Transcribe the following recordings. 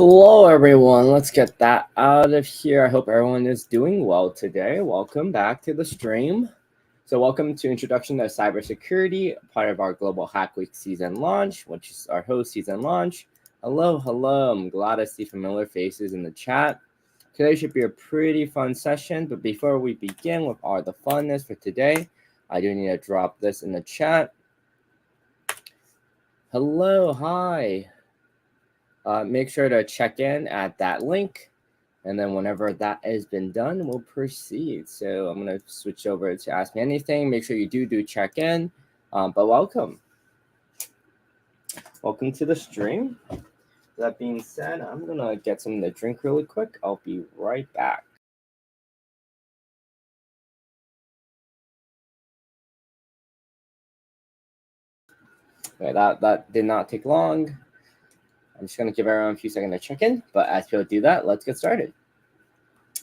Hello, everyone. Let's get that out of here. I hope everyone is doing well today. Welcome back to the stream. So welcome to Introduction to Cybersecurity, part of our Global Hack Week season launch, which is our host season launch. Hello. I'm glad to see familiar faces in the chat. Today should be a pretty fun session, but before we begin with all the funness for today, I do need to drop this in the chat. Hello, hi. Make sure to check in at that link. And then whenever that has been done, we'll proceed. So I'm going to switch over to Ask Me Anything. Make sure you do check in. But welcome. Welcome to the stream. That being said, I'm going to get something to drink really quick. I'll be right back. Okay, that did not take long. I'm just going to give everyone a few seconds to check in. But as people do that, let's get started.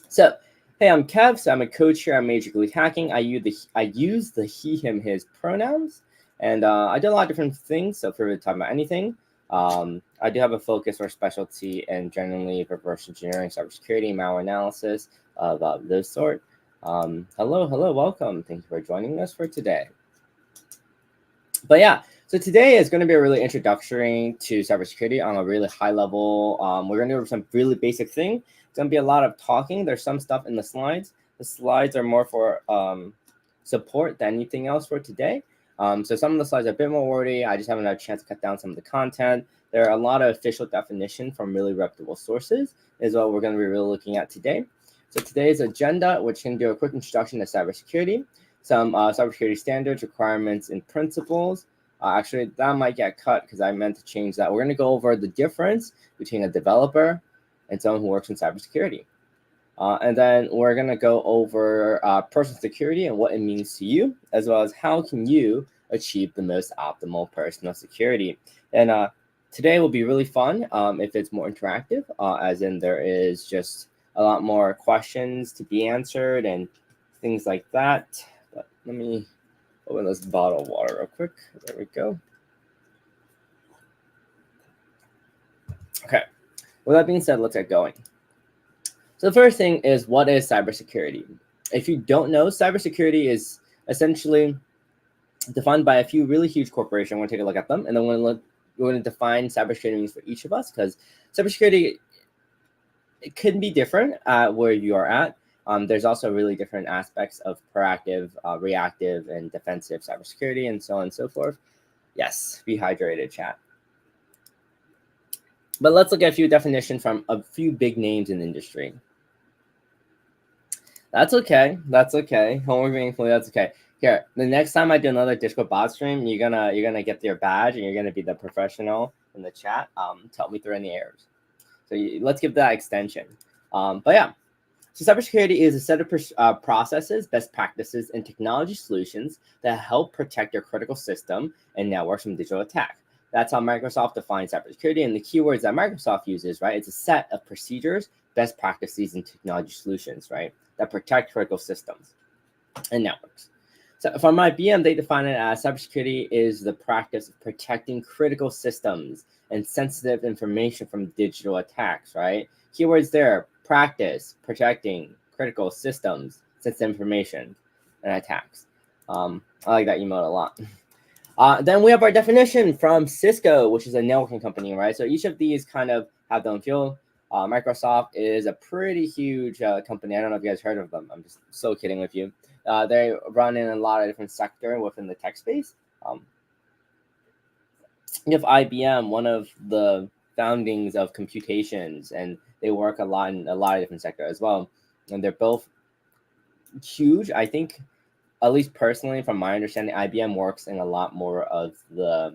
So, hey, I'm Kev. So I'm a coach here at Major League Hacking. I use the he, him, his pronouns. And I do a lot of different things. So feel free to talk about anything. I do have a focus or specialty in generally reverse engineering, cybersecurity, malware analysis, of those sort. Hello, welcome. Thank you for joining us for today. But yeah, so today is going to be a really introductory to cybersecurity on a really high level. We're going to do some really basic thing. It's going to be a lot of talking. There's some stuff in the slides. The slides are more for support than anything else for today. So some of the slides are a bit more wordy. I just haven't had a chance to cut down some of the content. There are a lot of official definition from really reputable sources is what we're going to be really looking at today. So today's agenda, which can do a quick introduction to cybersecurity, some cybersecurity standards, requirements, and principles. Actually, that might get cut because I meant to change that. We're going to go over the difference between a developer and someone who works in cybersecurity. And then we're going to go over personal security and what it means to you, as well as how can you achieve the most optimal personal security. And today will be really fun if it's more interactive, as in there is just a lot more questions to be answered and things like that. But let me open this bottle of water real quick. There we go. Okay. With that being said, let's get going. So the first thing is, what is cybersecurity? If you don't know, cybersecurity is essentially defined by a few really huge corporations. We're going to take a look at them, and then we're going to define cybersecurity means for each of us, because cybersecurity, it could be different where you are at. There's also really different aspects of proactive, reactive, and defensive cybersecurity, and so on and so forth. Yes, be hydrated, chat. But let's look at a few definitions from a few big names in the industry. That's okay. Homework meaningfully, that's okay. Here, the next time I do another Discord bot stream, you're gonna get your badge and you're gonna be the professional in the chat. Tell me through any errors. So let's give that extension. But yeah, so cybersecurity is a set of processes, best practices, and technology solutions that help protect your critical system and networks from digital attack. That's how Microsoft defines cybersecurity, and the keywords that Microsoft uses, right? It's a set of procedures, best practices, and technology solutions, right, that protect critical systems and networks. So from IBM, they define it as cybersecurity is the practice of protecting critical systems and sensitive information from digital attacks, right? Keywords there: practice, protecting critical systems, sensitive information, and attacks. I like that emote a lot. Then we have our definition from Cisco, which is a networking company, right? So each of these kind of have their own field. Microsoft is a pretty huge company. I don't know if you guys heard of them. I'm just so kidding with you. They run in a lot of different sectors within the tech space. You have IBM, one of the foundings of computations, and they work a lot in a lot of different sectors as well. And they're both huge. I think, at least personally, from my understanding, IBM works in a lot more of the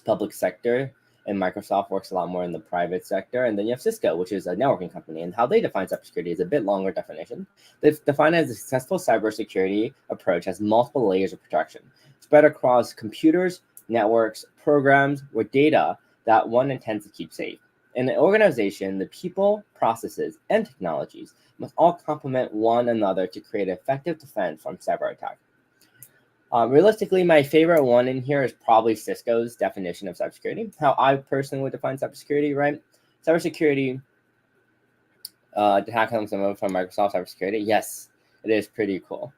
public sector, and Microsoft works a lot more in the private sector. And then you have Cisco, which is a networking company, and how they define cybersecurity is a bit longer definition. They define it as a successful cybersecurity approach has multiple layers of protection spread across computers, networks, programs, or data that one intends to keep safe. In an organization, the people, processes, and technologies must all complement one another to create effective defense from cyber attack. Realistically, my favorite one in here is probably Cisco's definition of cybersecurity. How I personally would define cybersecurity, right? cybersecurity, to hack them some from Microsoft Cybersecurity. Yes, it is pretty cool.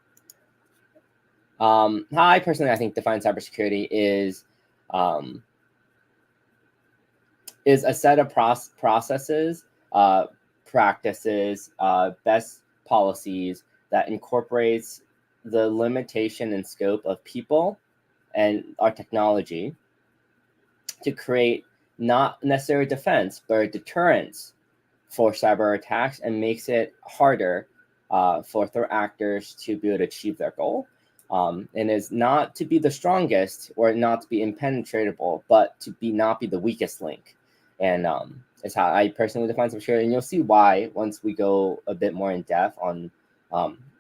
How I personally, I think, define cybersecurity is a set of processes, practices, best policies that incorporates the limitation and scope of people and our technology to create not necessarily defense, but a deterrence for cyber attacks, and makes it harder for threat actors to be able to achieve their goal. And is not to be the strongest or not to be impenetrable, but to be not be the weakest link. And is how I personally define cybersecurity. And you'll see why once we go a bit more in depth on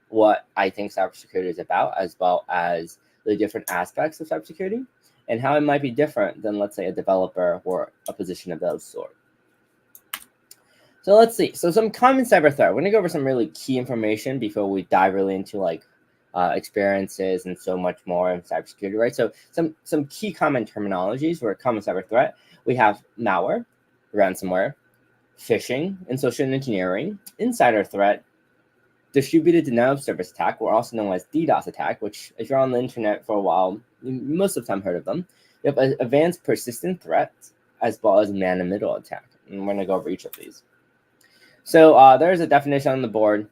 what I think cybersecurity is about, as well as the different aspects of cybersecurity and how it might be different than, let's say, a developer or a position of that sort. So let's see. So some common cyber threat. We're going to go over some really key information before we dive really into like experiences and so much more in cybersecurity, right? So some key common terminologies for a common cyber threat. We have malware, ransomware, phishing, and social engineering, insider threat, distributed denial of service attack, or also known as DDoS attack, which if you're on the internet for a while, you most of the time heard of them. You have advanced persistent threats, as well as man-in-the-middle attack. And we're going to go over each of these. So there's a definition on the board.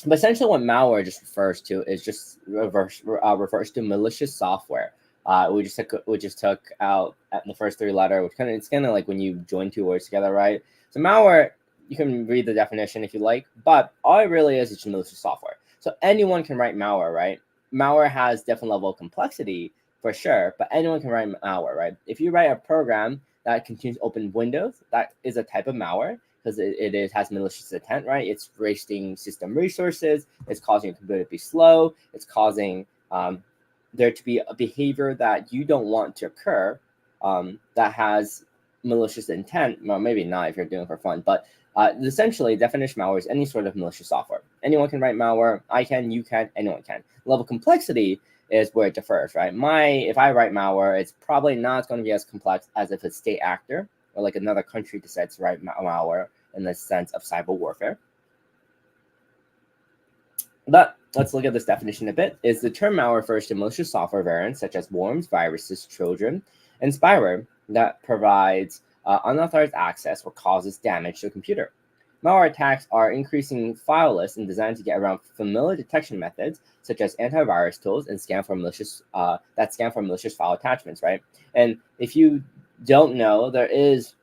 But essentially what malware just refers to is just refers to malicious software. We just took out at the first three letter, which it's kind of like when you join two words together, right? So malware, you can read the definition if you like, but all it really is just malicious software. So anyone can write malware, right? Malware has different level of complexity for sure, but anyone can write malware, right? If you write a program that continues to open windows, that is a type of malware because it has malicious intent, right? It's wasting system resources. It's causing your computer to be slow. It's causing there to be a behavior that you don't want to occur that has malicious intent. Well, maybe not if you're doing it for fun, but essentially, definition malware is any sort of malicious software. Anyone can write malware. I can, you can, anyone can. Level of complexity is where it differs, right? If I write malware, it's probably not going to be as complex as if a state actor or like another country decides to write malware in the sense of cyber warfare. But let's look at this definition a bit. Is the term malware refers to malicious software variants such as worms, viruses, trojan, and spyware that provides unauthorized access or causes damage to a computer. Malware attacks are increasing file lists and designed to get around familiar detection methods such as antivirus tools and scan for malicious file attachments, right? And if you don't know, there is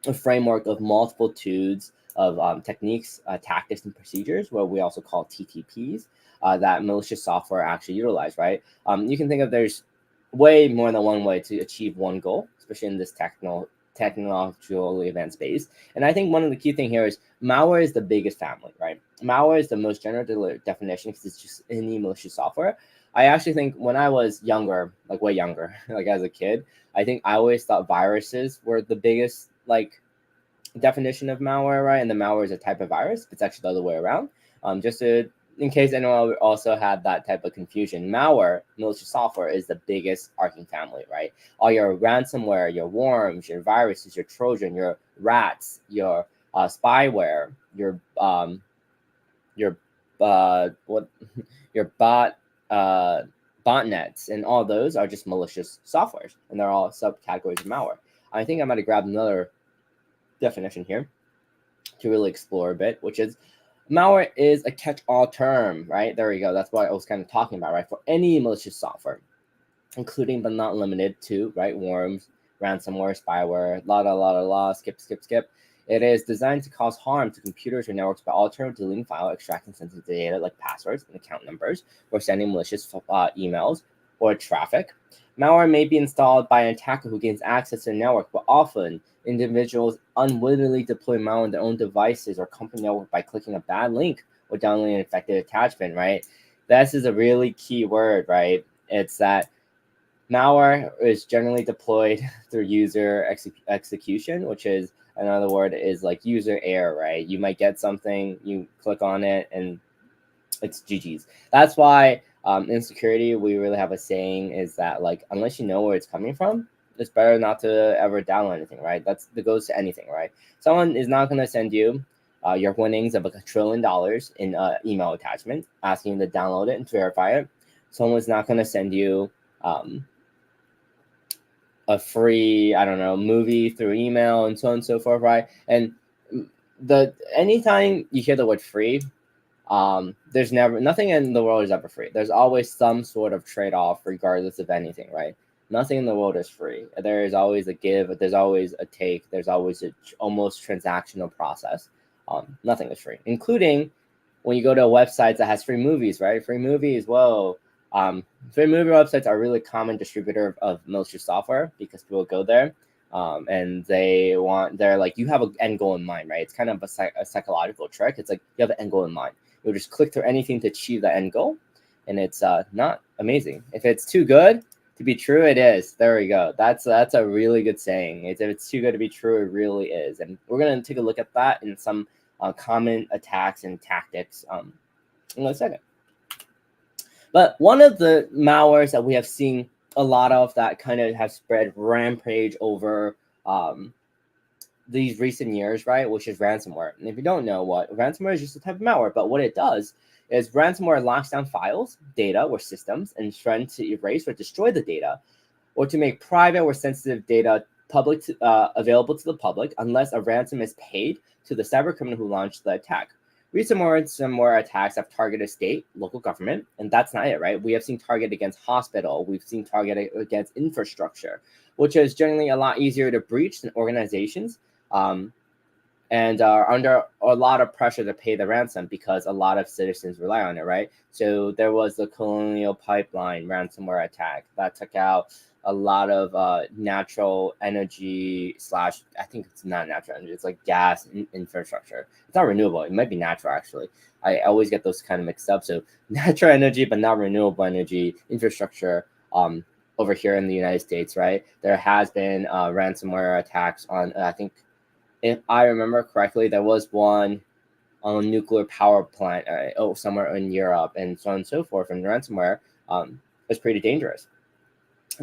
a framework of multitudes of techniques, tactics, and procedures, what we also call TTPs, that malicious software actually utilize, right? You can think of there's way more than one way to achieve one goal, especially in this technologically advanced space. And I think one of the key thing here is malware is the biggest family, right? Malware is the most general definition because it's just any malicious software. I actually think when I was younger, like way younger, like as a kid, I think I always thought viruses were the biggest like definition of malware, right? And the malware is a type of virus. It's actually the other way around. Just in case anyone also had that type of confusion, malware, malicious software, is the biggest arcing family, right? All your ransomware, your worms, your viruses, your trojan, your rats, your spyware, your botnets, and all those are just malicious softwares, and they're all subcategories of malware. I think I might have grabbed another definition here to really explore a bit, which is malware is a catch-all term, right? There we go. That's what I was kind of talking about, right? For any malicious software, including but not limited to, right? Worms, ransomware, spyware, skip. It is designed to cause harm to computers or networks by altering, deleting file, extracting sensitive data like passwords and account numbers, or sending malicious emails or traffic. Malware may be installed by an attacker who gains access to the network, but often individuals unwittingly deploy malware on their own devices or company network by clicking a bad link or downloading an infected attachment, right? This is a really key word, right? It's that malware is generally deployed through user execution, which is another word is like user error, right? You might get something, you click on it, and it's GG's. That's why in security, we really have a saying is that like, unless you know where it's coming from, it's better not to ever download anything, right? That goes to anything, right? Someone is not going to send you your winnings of $1 trillion in an email attachment asking you to download it and to verify it. Someone's not going to send you a free, I don't know, movie through email and so on and so forth, right? And anytime you hear the word free, there's nothing in the world is ever free. There's always some sort of trade-off regardless of anything, right? Nothing in the world is free. There is always a give, there's always a take, there's always a almost transactional process. Nothing is free, including when you go to websites that has free movies, right? Free movies, whoa. Free movie websites are a really common distributor of malicious software because people go there and they're like, you have an end goal in mind, right? It's kind of a psychological trick. It's like you have an end goal in mind. You'll just click through anything to achieve that end goal, and it's not amazing. If it's too good to be true, it is. There we go. That's a really good saying. If it's too good to be true, it really is. And we're gonna take a look at that in some common attacks and tactics in a second. But one of the malwares that we have seen a lot of that kind of have spread rampage over these recent years, right, which is ransomware. And if you don't know what ransomware is, just a type of malware, but what it does is ransomware locks down files, data, or systems and threatens to erase or destroy the data, or to make private or sensitive data public available to the public unless a ransom is paid to the cybercriminal who launched the attack. Recent ransomware attacks have targeted state, local government, and that's not it, right? We have seen target against hospital, we've seen target against infrastructure, which is generally a lot easier to breach than organizations, and are under a lot of pressure to pay the ransom because a lot of citizens rely on it, right? So there was the Colonial Pipeline ransomware attack that took out a lot of natural energy / I think it's not natural energy, it's like gas infrastructure. It's not renewable, it might be natural actually. I always get those kind of mixed up. So natural energy but not renewable energy infrastructure over here in the United States, right? There has been ransomware attacks on, I think, if I remember correctly, there was one on a nuclear power plant somewhere in Europe and so on and so forth. And ransomware is pretty dangerous.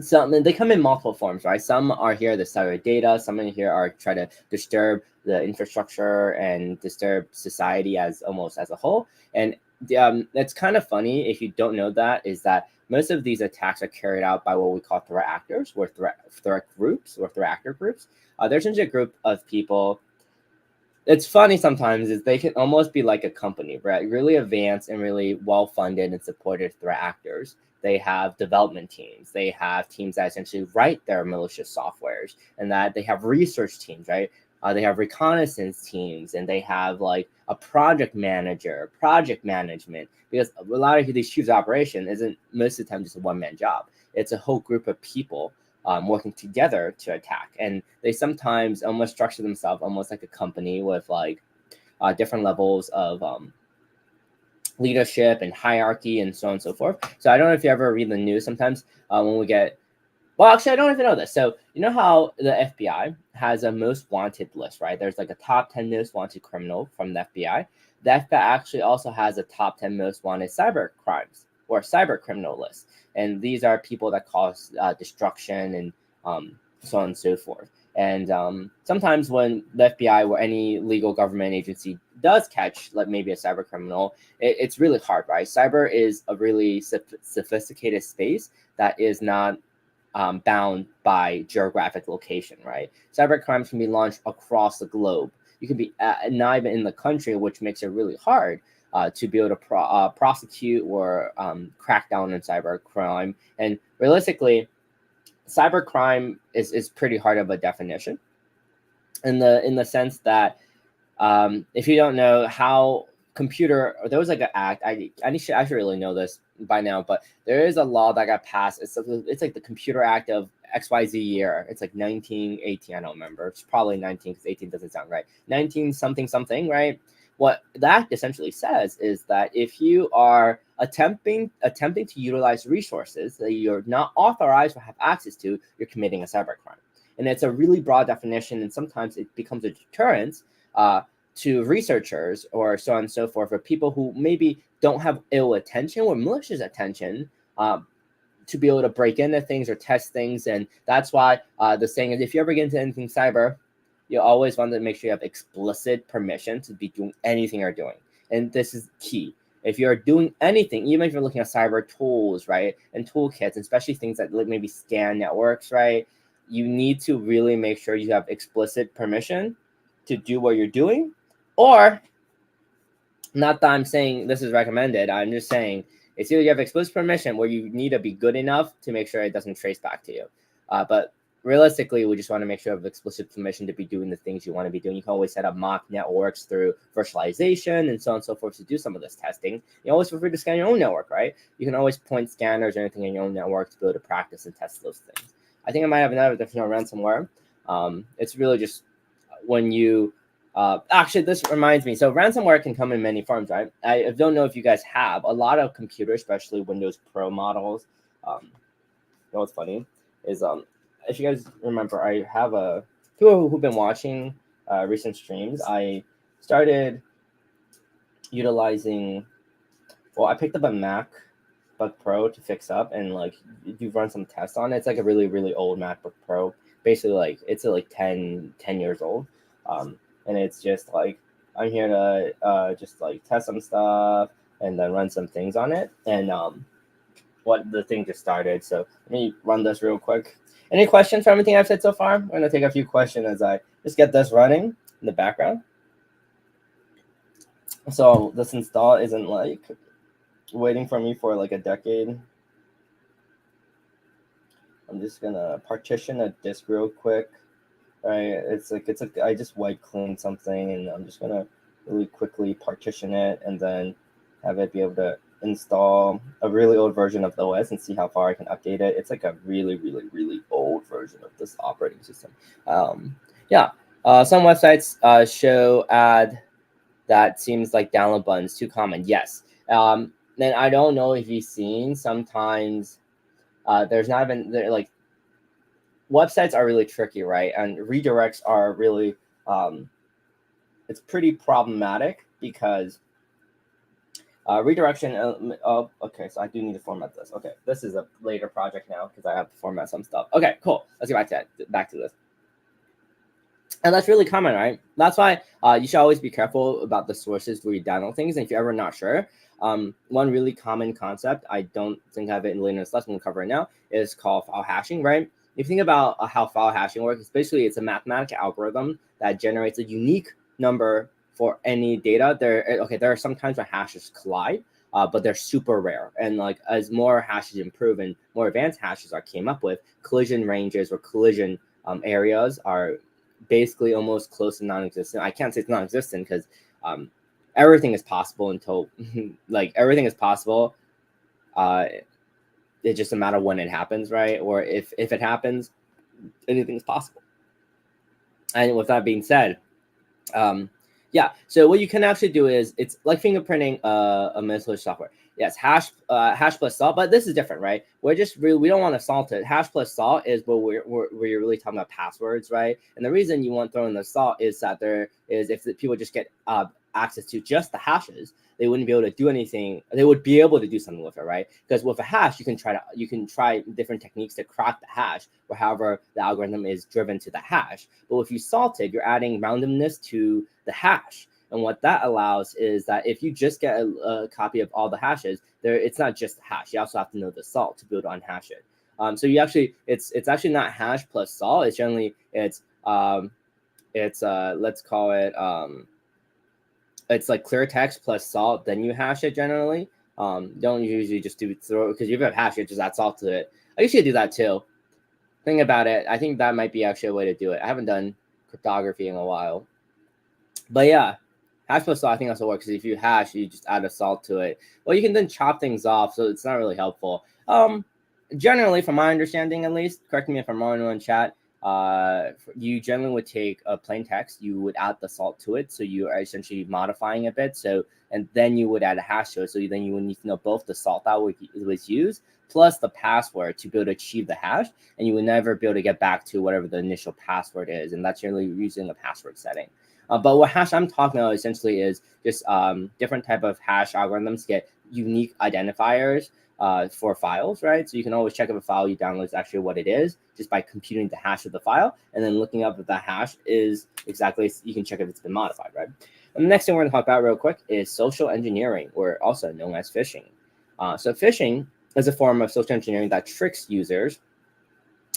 So they come in multiple forms, right? Some are here to steal data. Some in here are try to disturb the infrastructure and disturb society as almost as a whole. And it's kind of funny if you don't know that, is that most of these attacks are carried out by what we call threat actors, or threat groups, or threat actor groups. There's a group of people. It's funny sometimes is they can almost be like a company, right? Really advanced and really well-funded and supported threat actors. They have development teams. They have teams that essentially write their malicious softwares, and that they have research teams, right? They have reconnaissance teams, and they have like a project manager, project management, because a lot of these huge operations isn't most of the time just a one-man job. It's a whole group of people working together to attack. And they sometimes almost structure themselves almost like a company with like different levels of leadership and hierarchy and so on and so forth. So I don't know if you ever read the news sometimes when we get, well, actually, I don't even know this. So you know how the FBI has a most wanted list, right? There's like a top 10 most wanted criminal from the FBI. The FBI actually also has a top 10 most wanted cyber crimes or cyber criminal list. And these are people that cause destruction and so on and so forth. And sometimes when the FBI or any legal government agency does catch like maybe a cyber criminal, it's really hard, right? Cyber is a really sophisticated space that is not bound by geographic location, right? Cyber crimes can be launched across the globe. You can be not even in the country, which makes it really hard to be able to prosecute or crack down on cyber crime. And realistically, cyber crime is pretty hard of a definition in the sense that if you don't know how there was like an act, I should really know this by now, but there is a law that got passed. It's like the Computer Act of XYZ year. It's like 1918. I don't remember. It's probably 19 because 18 doesn't sound right. 19 something, right? What that essentially says is that if you are attempting to utilize resources that you're not authorized or have access to, you're committing a cybercrime. And it's a really broad definition, and sometimes it becomes a deterrent to researchers or so on and so forth, for people who maybe don't have ill intention or malicious intention, to be able to break into things or test things. And that's why the saying is, if you ever get into anything cyber, you always want to make sure you have explicit permission to be doing anything you're doing. And this is key. If you're doing anything, even if you're looking at cyber tools, right, and toolkits, especially things that maybe scan networks, right, you need to really make sure you have explicit permission to do what you're doing. Or, not that I'm saying this is recommended, I'm just saying it's either you have explicit permission where you need to be good enough to make sure it doesn't trace back to you. But realistically, we just want to make sure you have explicit permission to be doing the things you want to be doing. You can always set up mock networks through virtualization and so on and so forth to do some of this testing. You always feel free to scan your own network, right? You can always point scanners or anything in your own network to be able to practice and test those things. I think I might have another definition of ransomware. It's really just when you actually, this reminds me. So ransomware can come in many forms, right? I don't know if you guys have a lot of computers, especially Windows Pro models. You know what's funny is if you guys remember, I have people who've been watching recent streams. I started utilizing. Well, I picked up a MacBook Pro to fix up and like you run some tests on it. It's like a really, really old MacBook Pro. Basically, like it's like 10 years old. And it's just like I'm here to just like test some stuff and then run some things on it. And what the thing just started. So let me run this real quick. Any questions for everything I've said so far? I'm gonna take a few questions as I just get this running in the background. So this install isn't like waiting for me for like a decade. I'm just gonna partition a disk real quick. Right, it's like I just wipe clean something, and I'm just gonna really quickly partition it, and then have it be able to install a really old version of the OS and see how far I can update it. It's like a really, really, really old version of this operating system. Yeah, some websites show ad that seems like download buttons too common. Yes, then I don't know if you've seen sometimes there's not even like. Websites are really tricky, right? And redirects are really, it's pretty problematic because redirection. Okay, so I do need to format this. Okay, this is a later project now because I have to format some stuff. Okay, cool. Let's get back to this. And that's really common, right? That's why you should always be careful about the sources where you download things. And if you're ever not sure, one really common concept, I don't think I have it in Linux lesson, we'll cover it now, is called file hashing, right? If you think about how file hashing works, it's a mathematical algorithm that generates a unique number for any data. There are some times where hashes collide, but they're super rare. And like as more hashes improve and more advanced hashes came up with, collision ranges or collision areas are basically almost close to non-existent. I can't say it's non-existent because everything is possible until like everything is possible. It's just a matter of when it happens, right? Or if it happens, anything's possible. And with that being said, yeah. So what you can actually do is it's like fingerprinting a message software. Yes, hash plus salt, but this is different, right? We don't want to salt it. Hash plus salt is where you're really talking about passwords, right? And the reason you want to throw in the salt is that if the people just get access to just the hashes, they wouldn't be able to do anything. They would be able to do something with it, right? Because with a hash, you can try different techniques to crack the hash, or however the algorithm is driven to the hash. But if you salt it, you're adding randomness to the hash. And what that allows is that if you just get a copy of all the hashes, it's not just the hash. You also have to know the salt to be able to unhash it. So you actually, it's actually not hash plus salt. It's generally let's call it it's like clear text plus salt. Then you hash it generally. Don't usually just throw because if you have hash, you just add salt to it. I usually do that too. Think about it. I think that might be actually a way to do it. I haven't done cryptography in a while, but yeah. Hash plus salt, I think that's what works. Because if you hash, you just add a salt to it. Well, you can then chop things off, so it's not really helpful. Generally, from my understanding at least, correct me if I'm wrong in chat, you generally would take a plain text, you would add the salt to it, so you are essentially modifying a bit. And then you would add a hash to it, so then you would need to know both the salt that was used plus the password to be able to achieve the hash, and you would never be able to get back to whatever the initial password is, and that's generally using a password setting. But what hash I'm talking about essentially is just different type of hash algorithms get unique identifiers for files, right? So you can always check if a file you download is actually what it is just by computing the hash of the file and then looking up if that hash is exactly, you can check if it's been modified, right? And the next thing we're going to talk about real quick is social engineering, or also known as phishing. So phishing is a form of social engineering that tricks users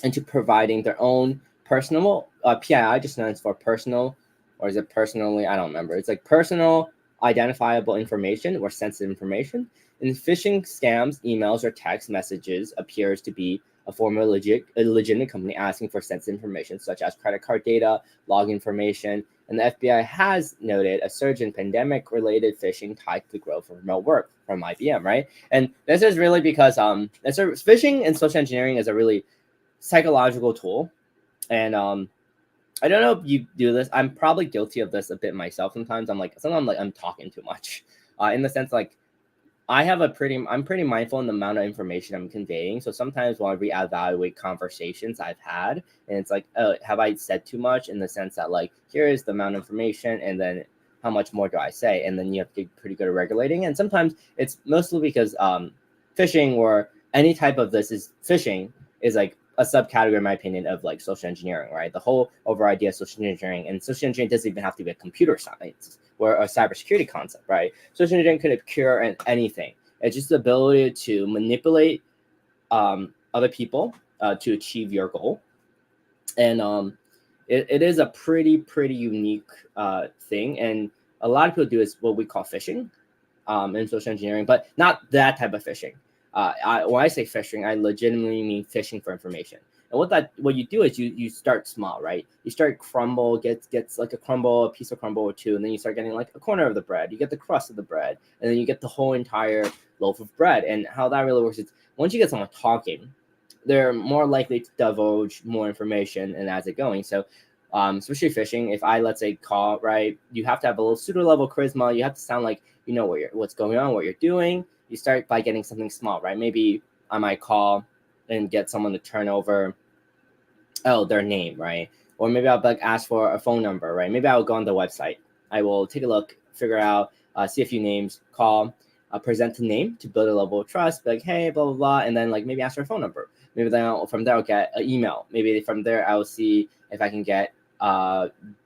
into providing their own personal PII, just stands for personal, or is it personally? I don't remember. It's like personal identifiable information or sensitive information. In phishing scams, emails or text messages appears to be a form of a legitimate company asking for sensitive information such as credit card data, log information, and the FBI has noted a surge in pandemic-related phishing tied to the growth of remote work from IBM, right? And this is really because phishing and social engineering is a really psychological tool, and I don't know if you do this. I'm probably guilty of this a bit myself. Sometimes I'm talking too much, in the sense like I'm pretty mindful in the amount of information I'm conveying. So sometimes when I reevaluate conversations I've had, and it's like, oh, have I said too much, in the sense that like, here is the amount of information, and then how much more do I say? And then you have to get pretty good at regulating. And sometimes it's mostly because phishing or any type of this is phishing is like a subcategory, in my opinion, of like social engineering, right? The whole over idea of social engineering, and social engineering doesn't even have to be a computer science or a cybersecurity concept, right? Social engineering could occur in anything. It's just the ability to manipulate other people to achieve your goal. And it is a pretty unique thing. And a lot of people do is what we call phishing in social engineering, but not that type of phishing. When I say phishing, I legitimately mean phishing for information. And what you do is you start small, right? You start crumble, gets like a piece of crumble or two, and then you start getting like a corner of the bread. You get the crust of the bread, and then you get the whole entire loaf of bread. And how that really works is once you get someone talking, they're more likely to divulge more information and as it going. So especially phishing, if I, let's say, call, right, you have to have a little pseudo level charisma. You have to sound like you know what's going on, what you're doing. You start by getting something small, right? Maybe I might call and get someone to turn over their name, right? Or maybe I'll like ask for a phone number, right? Maybe I'll go on the website. I will take a look, figure out, see a few names, call, present the name to build a level of trust, be like, hey, blah, blah, blah, and then like maybe ask for a phone number. Maybe then from there I'll get an email.Maybe from there I'll see if I can get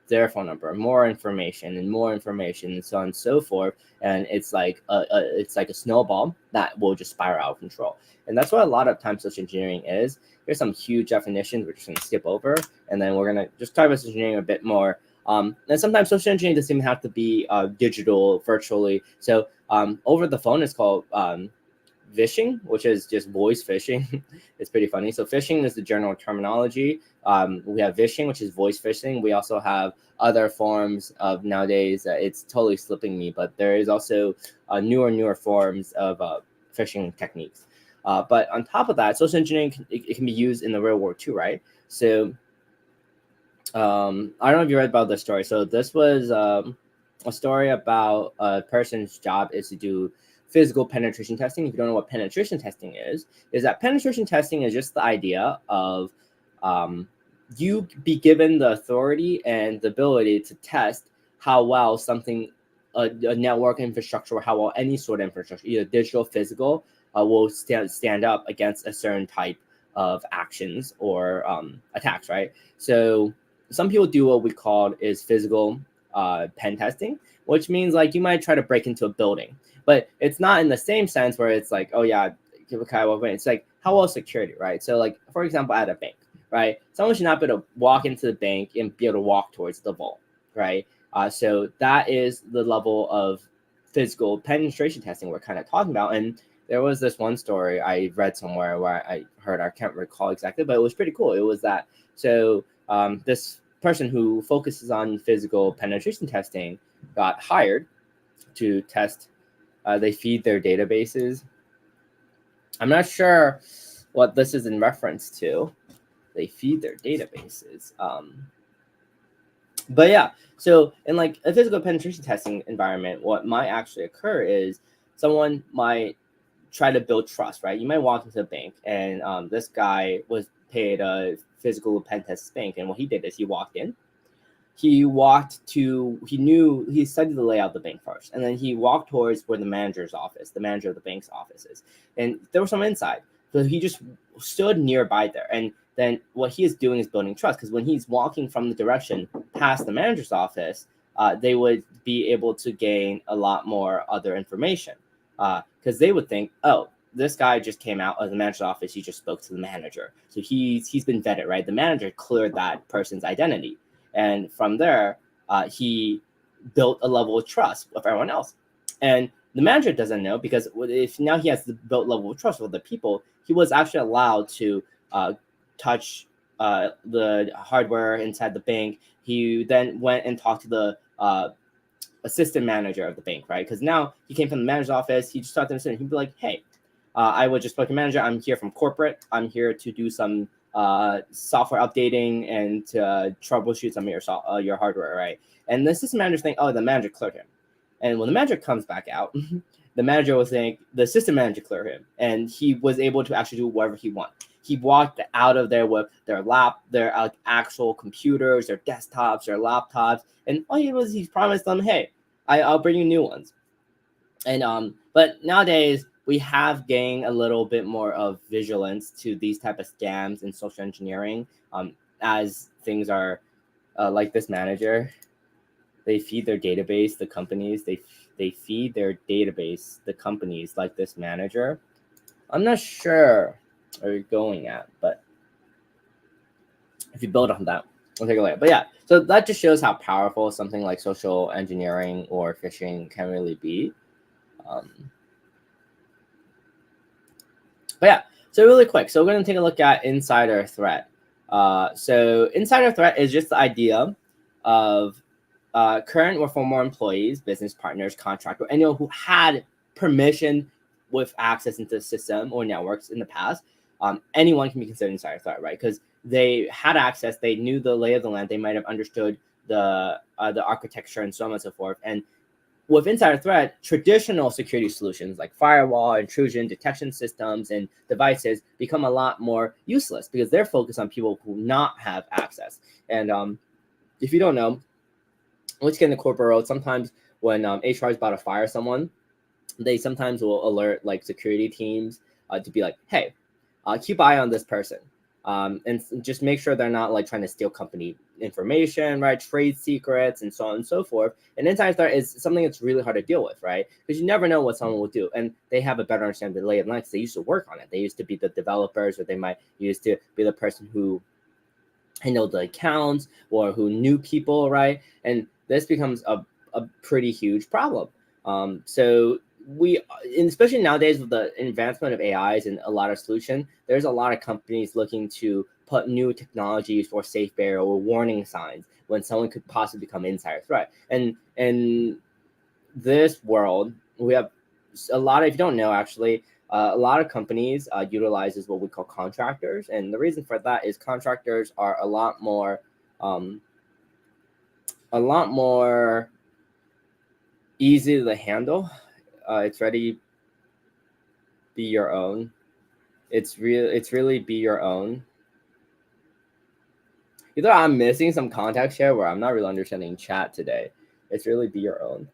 their phone number, more information, and so on and so forth. And it's like a snowball that will just spiral out of control. And that's what a lot of times social engineering is. Here's some huge definitions we're just going to skip over, and then we're going to just talk about social engineering a bit more. And sometimes social engineering doesn't even have to be digital, virtually. So over the phone, it's called vishing, which is just voice phishing. It's pretty funny. So phishing is the general terminology. We have vishing, which is voice phishing. We also have other forms of nowadays. It's totally slipping me, but there is also newer forms of phishing techniques. But on top of that, social engineering it can be used in the real world too, right? So I don't know if you read about this story. So this was a story about a person's job is to do physical penetration testing. If you don't know what penetration testing is that penetration testing is just the idea of you be given the authority and the ability to test how well something, a network infrastructure, or how well any sort of infrastructure, either digital, physical, will stand up against a certain type of actions or attacks, right? So some people do what we call is physical pen testing, which means like you might try to break into a building, but it's not in the same sense where it's like, oh yeah, it's like how well security, right? So like, for example, at a bank, right? Someone should not be able to walk into the bank and be able to walk towards the vault, right? So that is the level of physical penetration testing we're kind of talking about. And there was this one story I read somewhere where I heard, I can't recall exactly, but it was pretty cool. It was that, so this person who focuses on physical penetration testing got hired to test. They feed their databases. I'm not sure what this is in reference to. They feed their databases. But yeah, so in like a physical penetration testing environment, what might actually occur is someone might try to build trust, right? You might walk into a bank, and this guy was paid a physical pen test bank, and what he did is he walked in. he studied the layout of the bank first, and then he walked towards where the manager of the bank's office is, and there was someone inside. So he just stood nearby there, and then what he is doing is building trust, because when he's walking from the direction past the manager's office, they would be able to gain a lot more other information, because they would think, oh, this guy just came out of the manager's office. He just spoke to the manager, so he's been vetted, right? The manager cleared that person's identity, and from there, he built a level of trust with everyone else. And the manager doesn't know, because if now he has the built level of trust with the people, he was actually allowed to touch the hardware inside the bank. He then went and talked to the assistant manager of the bank, right? Because now he came from the manager's office. He just talked to the assistant. He'd be like, hey, I would just spoke to manager. I'm here from corporate. I'm here to do some software updating and to troubleshoot some of your hardware, right? And the assistant manager think, oh, the manager cleared him. And when the manager comes back out, the manager will think the assistant manager cleared him, and he was able to actually do whatever he wanted. He walked out of there with their actual computers, their desktops, their laptops, and all he promised them, hey, I'll bring you new ones. And but nowadays we have gained a little bit more of vigilance to these type of scams and social engineering, as things are like this manager. They feed their database, the companies. They feed their database, the companies, like this manager. I'm not sure where you're going at, but if you build on that, we'll take a look. But yeah, so that just shows how powerful something like social engineering or phishing can really be. But yeah, so really quick. So we're going to take a look at insider threat. So insider threat is just the idea of current or former employees, business partners, contractor, anyone who had permission with access into the system or networks in the past. Anyone can be considered insider threat, right? Because they had access, they knew the lay of the land, they might have understood the architecture and so on and so forth. And with insider threat, traditional security solutions like firewall, intrusion detection systems, and devices become a lot more useless, because they're focused on people who not have access. And if you don't know, let's get in the corporate world. Sometimes when HR is about to fire someone, they sometimes will alert like security teams to be like, hey, keep an eye on this person. And just make sure they're not like trying to steal company information, right? Trade secrets and so on and so forth. And insider threat is something that's really hard to deal with, right? Because you never know what someone will do. And they have a better understanding of the lay of the land because they used to work on it. They used to be the developers, or they might used to be the person who handled the accounts or who knew people, right? And this becomes a pretty huge problem. So especially nowadays with the advancement of AIs and a lot of solutions, there's a lot of companies looking to put new technologies for safe barrier or warning signs when someone could possibly become insider threat. And in this world, we have a lot of, if you don't know, actually, a lot of companies utilizes what we call contractors. And the reason for that is contractors are a lot more easy to handle. It's ready be your own. It's really be your own. Either I'm missing some context here where I'm not really understanding chat today. It's really be your own.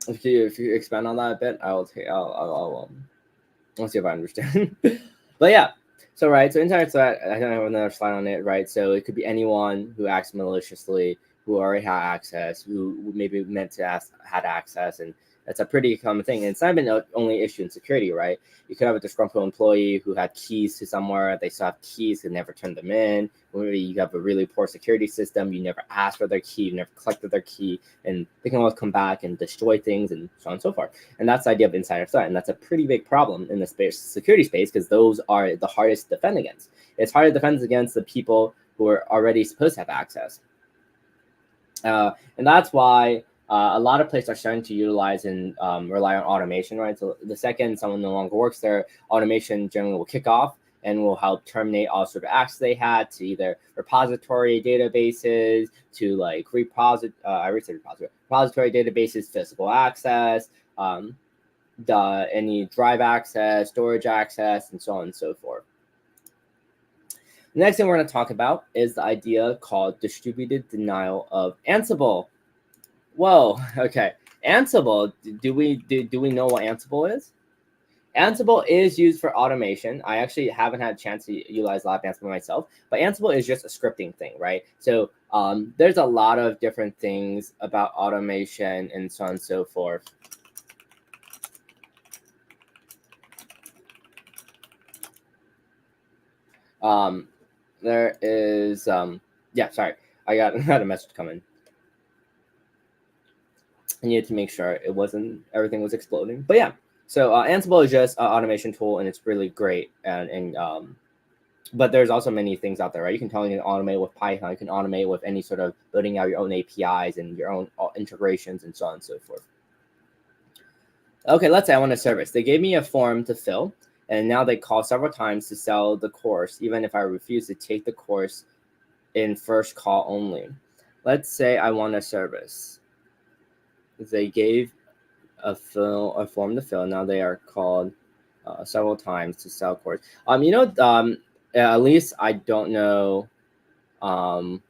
If you expand on that a bit, I'll see if I understand. But yeah. So right, so insider threat, I don't have another slide on it, right? So it could be anyone who acts maliciously, who already had access, who maybe meant to had access, and that's a pretty common thing. And it's not even only issue in security, right? You could have a disgruntled employee who had keys to somewhere, they still have keys, and never turned them in. Or maybe you have a really poor security system, you never asked for their key, you never collected their key, and they can always come back and destroy things and so on and so forth. And that's the idea of insider threat, and that's a pretty big problem in the security space, because those are the hardest to defend against. It's hard to defend against the people who are already supposed to have access. And that's why a lot of places are starting to utilize and rely on automation, right? So the second someone no longer works there, automation generally will kick off and will help terminate all sort of access they had to either repository databases, to like repository databases, physical access, any drive access, storage access, and so on and so forth. The next thing we're going to talk about is the idea called distributed denial of Ansible. Whoa, okay. Ansible, do we know what Ansible is? Ansible is used for automation. I actually haven't had a chance to utilize a lot of Ansible myself, but Ansible is just a scripting thing, right? So there's a lot of different things about automation and so on and so forth. There is, yeah, sorry. I had a message coming. I needed to make sure everything was exploding. But yeah, so Ansible is just an automation tool, and it's really great. But there's also many things out there, right? You can automate with Python. You can automate with any sort of building out your own APIs and your own integrations and so on and so forth. Okay, let's say I want a service. They gave me a form to fill, and now they call several times to sell the course, even if I refuse to take the course in first call only. Let's say I want a service. They gave a form to fill. Now they are called several times to sell course. At least I don't know. I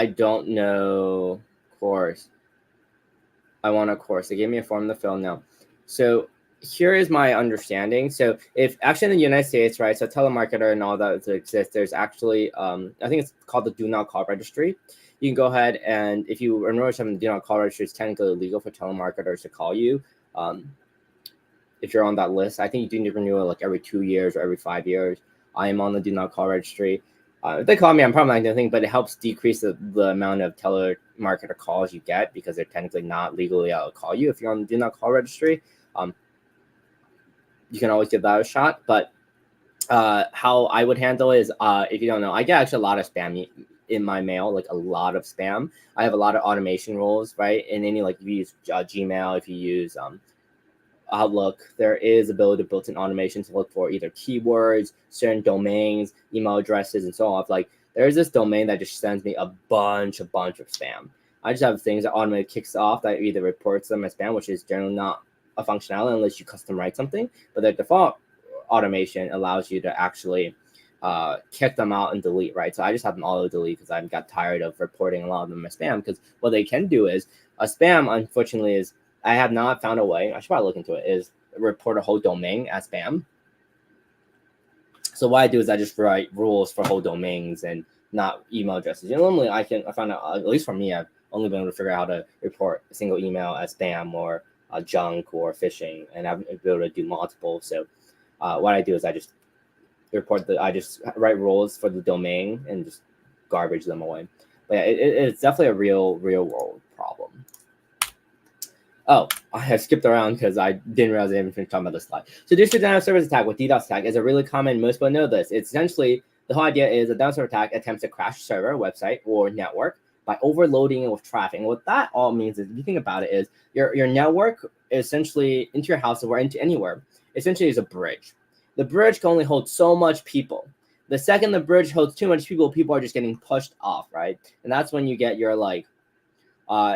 don't know course. I want a course. They gave me a form to fill now. So here is my understanding. So if actually in the United States, right, so telemarketer and all that exists, there's actually, I think it's called the Do Not Call Registry. You can go ahead and if you enroll yourself in the Do Not Call Registry, it's technically illegal for telemarketers to call you. If you're on that list, I think you do need to renew it like every 2 years or every 5 years. I am on the Do Not Call Registry. If they call me, I'm probably not going to think, but it helps decrease the amount of telemarketer calls you get because they're technically not legally allowed to call you if you're on the Do Not Call Registry. You can always give that a shot, but how I would handle it is, if you don't know, I get actually a lot of spam in my mail, like a lot of spam. I have a lot of automation rules, right? And any like if you use Gmail, if you use Outlook, there is ability to built-in automation to look for either keywords, certain domains, email addresses, and so on. Like there's this domain that just sends me a bunch of spam. I just have things that automatically kicks off that either reports them as spam, which is generally not a functionality unless you custom write something, but the default automation allows you to actually kick them out and delete, right? So I just have them auto delete because I got tired of reporting a lot of them as spam, because what they can do is a spam, unfortunately, is I have not found a way, I should probably look into it, is report a whole domain as spam. So what I do is I just write rules for whole domains and not email addresses. Normally I found out, at least for me, I've only been able to figure out how to report a single email as spam or junk or phishing, and I've been able to do multiple. So what I do is I just write rules for the domain and just garbage them away. But yeah, it's definitely a real world problem. Oh, I have skipped around because I didn't realize I didn't finish talking about this slide. So distributed denial of service attack with DDoS attack is a really common, most people know this. It's essentially, the whole idea is a DDoS server attack attempts to crash a server, website, or network by overloading it with traffic. And what that all means is, if you think about it, is your network essentially into your house or into anywhere, essentially is a bridge. The bridge can only hold so much people. The second the bridge holds too much people, people are just getting pushed off, right? And that's when you get your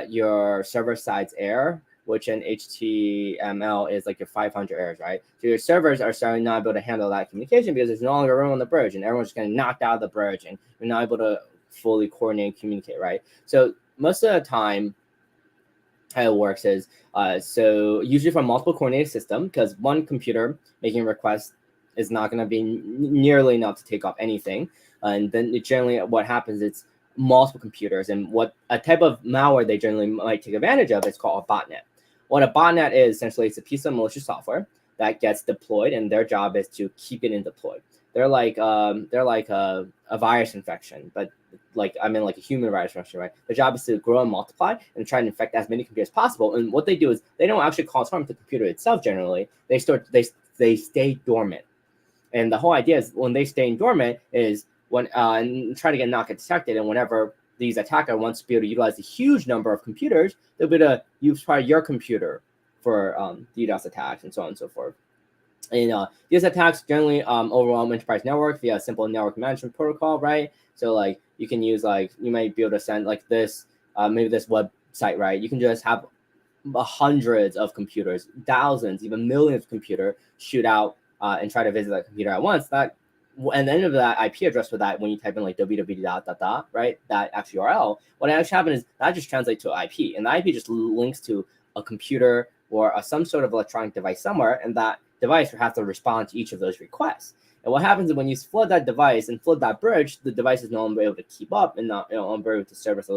your server side's error, which in HTML is like your 500 errors, right? So your servers are starting not able to handle that communication because there's no longer room on the bridge, and everyone's just getting knocked out of the bridge, and you're not able to fully coordinate and communicate, right? So most of the time, how it works is, so usually from multiple coordinated system, because one computer making requests is not going to be nearly enough to take off anything. And then generally what happens, it's multiple computers. And what a type of malware they generally might take advantage of is called a botnet. What a botnet is, essentially, it's a piece of malicious software that gets deployed, and their job is to keep it in deployed. They're like a virus infection, but like a human virus infection, right? Their job is to grow and multiply and try to infect as many computers as possible. And what they do is they don't actually cause harm to the computer itself. Generally, they stay dormant. And the whole idea is when they stay dormant is when and try to get not get detected. And whenever these attacker wants to be able to utilize a huge number of computers, they'll be able to use part of your computer for DDoS attacks and so on and so forth. And these attacks generally overwhelm enterprise network via a simple network management protocol, right? So like you can use you might be able to send like this, maybe this website, right? You can just have hundreds of computers, thousands, even millions of computers shoot out and try to visit that computer at once. That and the end of that IP address for that, when you type in like www. Right, that actual URL, what actually happens is that just translates to IP, and the IP just links to a computer or some sort of electronic device somewhere, and that device will have to respond to each of those requests. And what happens is when you flood that device and flood that bridge, the device is no longer able to keep up and not longer able to service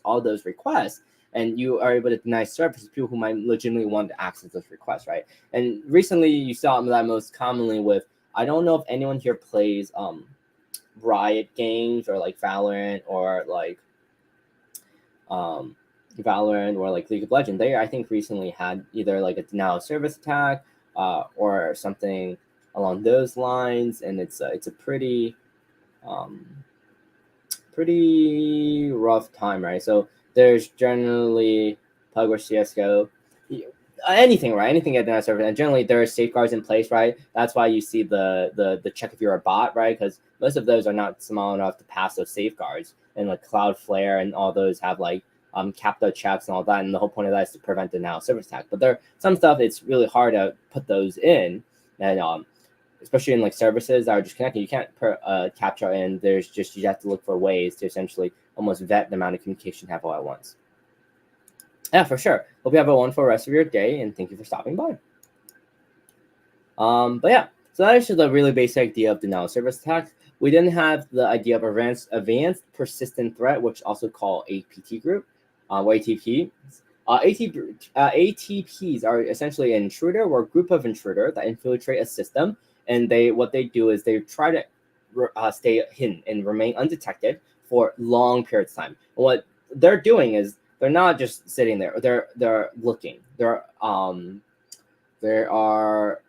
all those requests. And you are able to deny service to people who might legitimately want to access those requests, right? And recently you saw that most commonly with, I don't know if anyone here plays Riot games or like Valorant or like League of Legends. They, I think, recently had either like a denial of service attack or something along those lines, and it's a pretty rough time, right? So there's generally Pug or CS:GO, anything, right? Anything at the server, and generally there are safeguards in place, right? That's why you see the check if you're a bot, right? Because most of those are not small enough to pass those safeguards, and like Cloudflare and all those have like CAPTCHA checks and all that, and the whole point of that is to prevent the denial of service attack. But there some stuff it's really hard to put those in, and especially in like services that are just connected, you can't put CAPTCHA in. There's just, you have to look for ways to essentially almost vet the amount of communication you have all at once. Yeah, for sure. Hope you have a wonderful rest of your day, and thank you for stopping by. But yeah, so that is just a really basic idea of denial of service attacks. We then have the idea of advanced persistent threat, which also called APT group, or ATP. ATPs are essentially an intruder or a group of intruders that infiltrate a system, and what they do is they try to stay hidden and remain undetected for long periods of time. And what they're doing is they're not just sitting there; they're looking. They are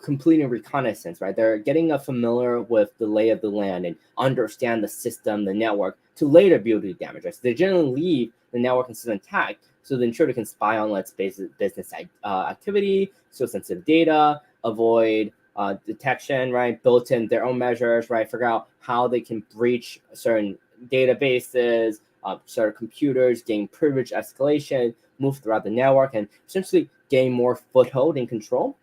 completing reconnaissance, right? They're getting familiar with the lay of the land and understand the system, the network, to later be able to do damage. Right? So they generally leave the network and system intact, so the intruder can spy on, let's say, business activity, so sensitive data, avoid detection, right? Built in their own measures, right? Figure out how they can breach certain databases, certain computers, gain privilege escalation, move throughout the network, and essentially gain more foothold and control.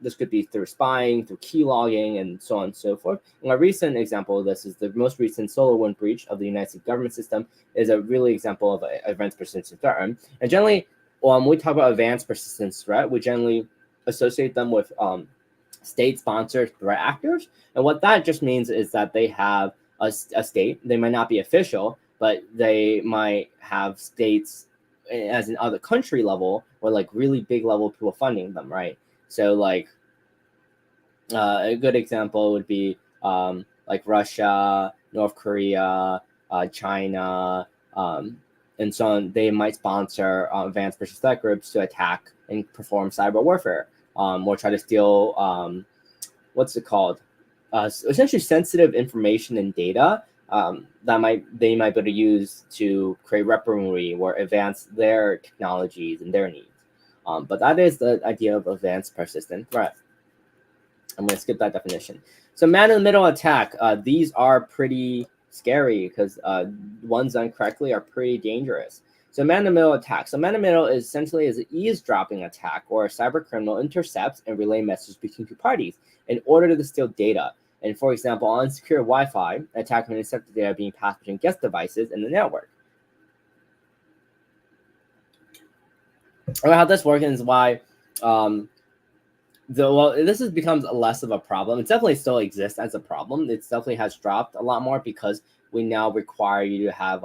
This could be through spying, through key logging, and so on and so forth. And a recent example of this is the most recent SolarWinds breach of the United States government system is a really example of an advanced persistent threat. And generally, when we talk about advanced persistent threat, we generally associate them with state-sponsored threat actors. And what that just means is that they have a state. They might not be official, but they might have states as in other country level or like really big level people funding them, right? So like a good example would be like Russia, North Korea, China, and so on. They might sponsor advanced persistent threat groups to attack and perform cyber warfare, or try to steal what's it called? Essentially sensitive information and data that they might be able to use to create weaponry or advance their technologies and their needs. But that is the idea of advanced persistent threat. I'm going to skip that definition. So man-in-the-middle attack, these are pretty scary because ones done correctly are pretty dangerous. So man-in-the-middle attack. So man-in-the-middle is essentially an eavesdropping attack where a cyber criminal intercepts and relay messages between two parties in order to steal data. And for example, on secure Wi-Fi, an attacker can intercept the data being passed between guest devices in the network. How this works is why this becomes less of a problem. It definitely still exists as a problem. It definitely has dropped a lot more because we now require you to have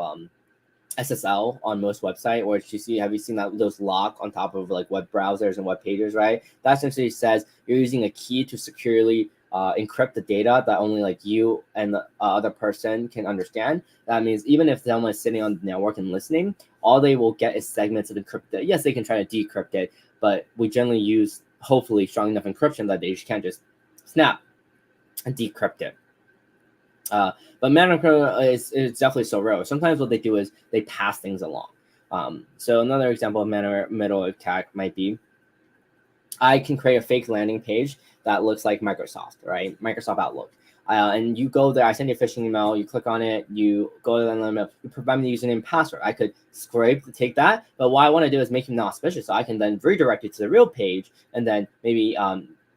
SSL on most websites, or have you seen that those lock on top of like web browsers and web pages, right? That essentially says you're using a key to securely encrypt the data that only like you and the other person can understand. That means even if someone is sitting on the network and listening, all they will get is segments of encrypted data. Yes, they can try to decrypt it, but we generally use hopefully strong enough encryption that they just can't just snap and decrypt it. But man-in-the-middle is definitely so rare. Sometimes what they do is they pass things along. So another example of man-in-the-middle attack might be, I can create a fake landing page that looks like Microsoft, right? Microsoft Outlook. And you go there, I send you a phishing email, you click on it, you go to the email, you provide me the username and password. I could scrape to take that, but what I want to do is make him not suspicious, so I can then redirect it to the real page and then maybe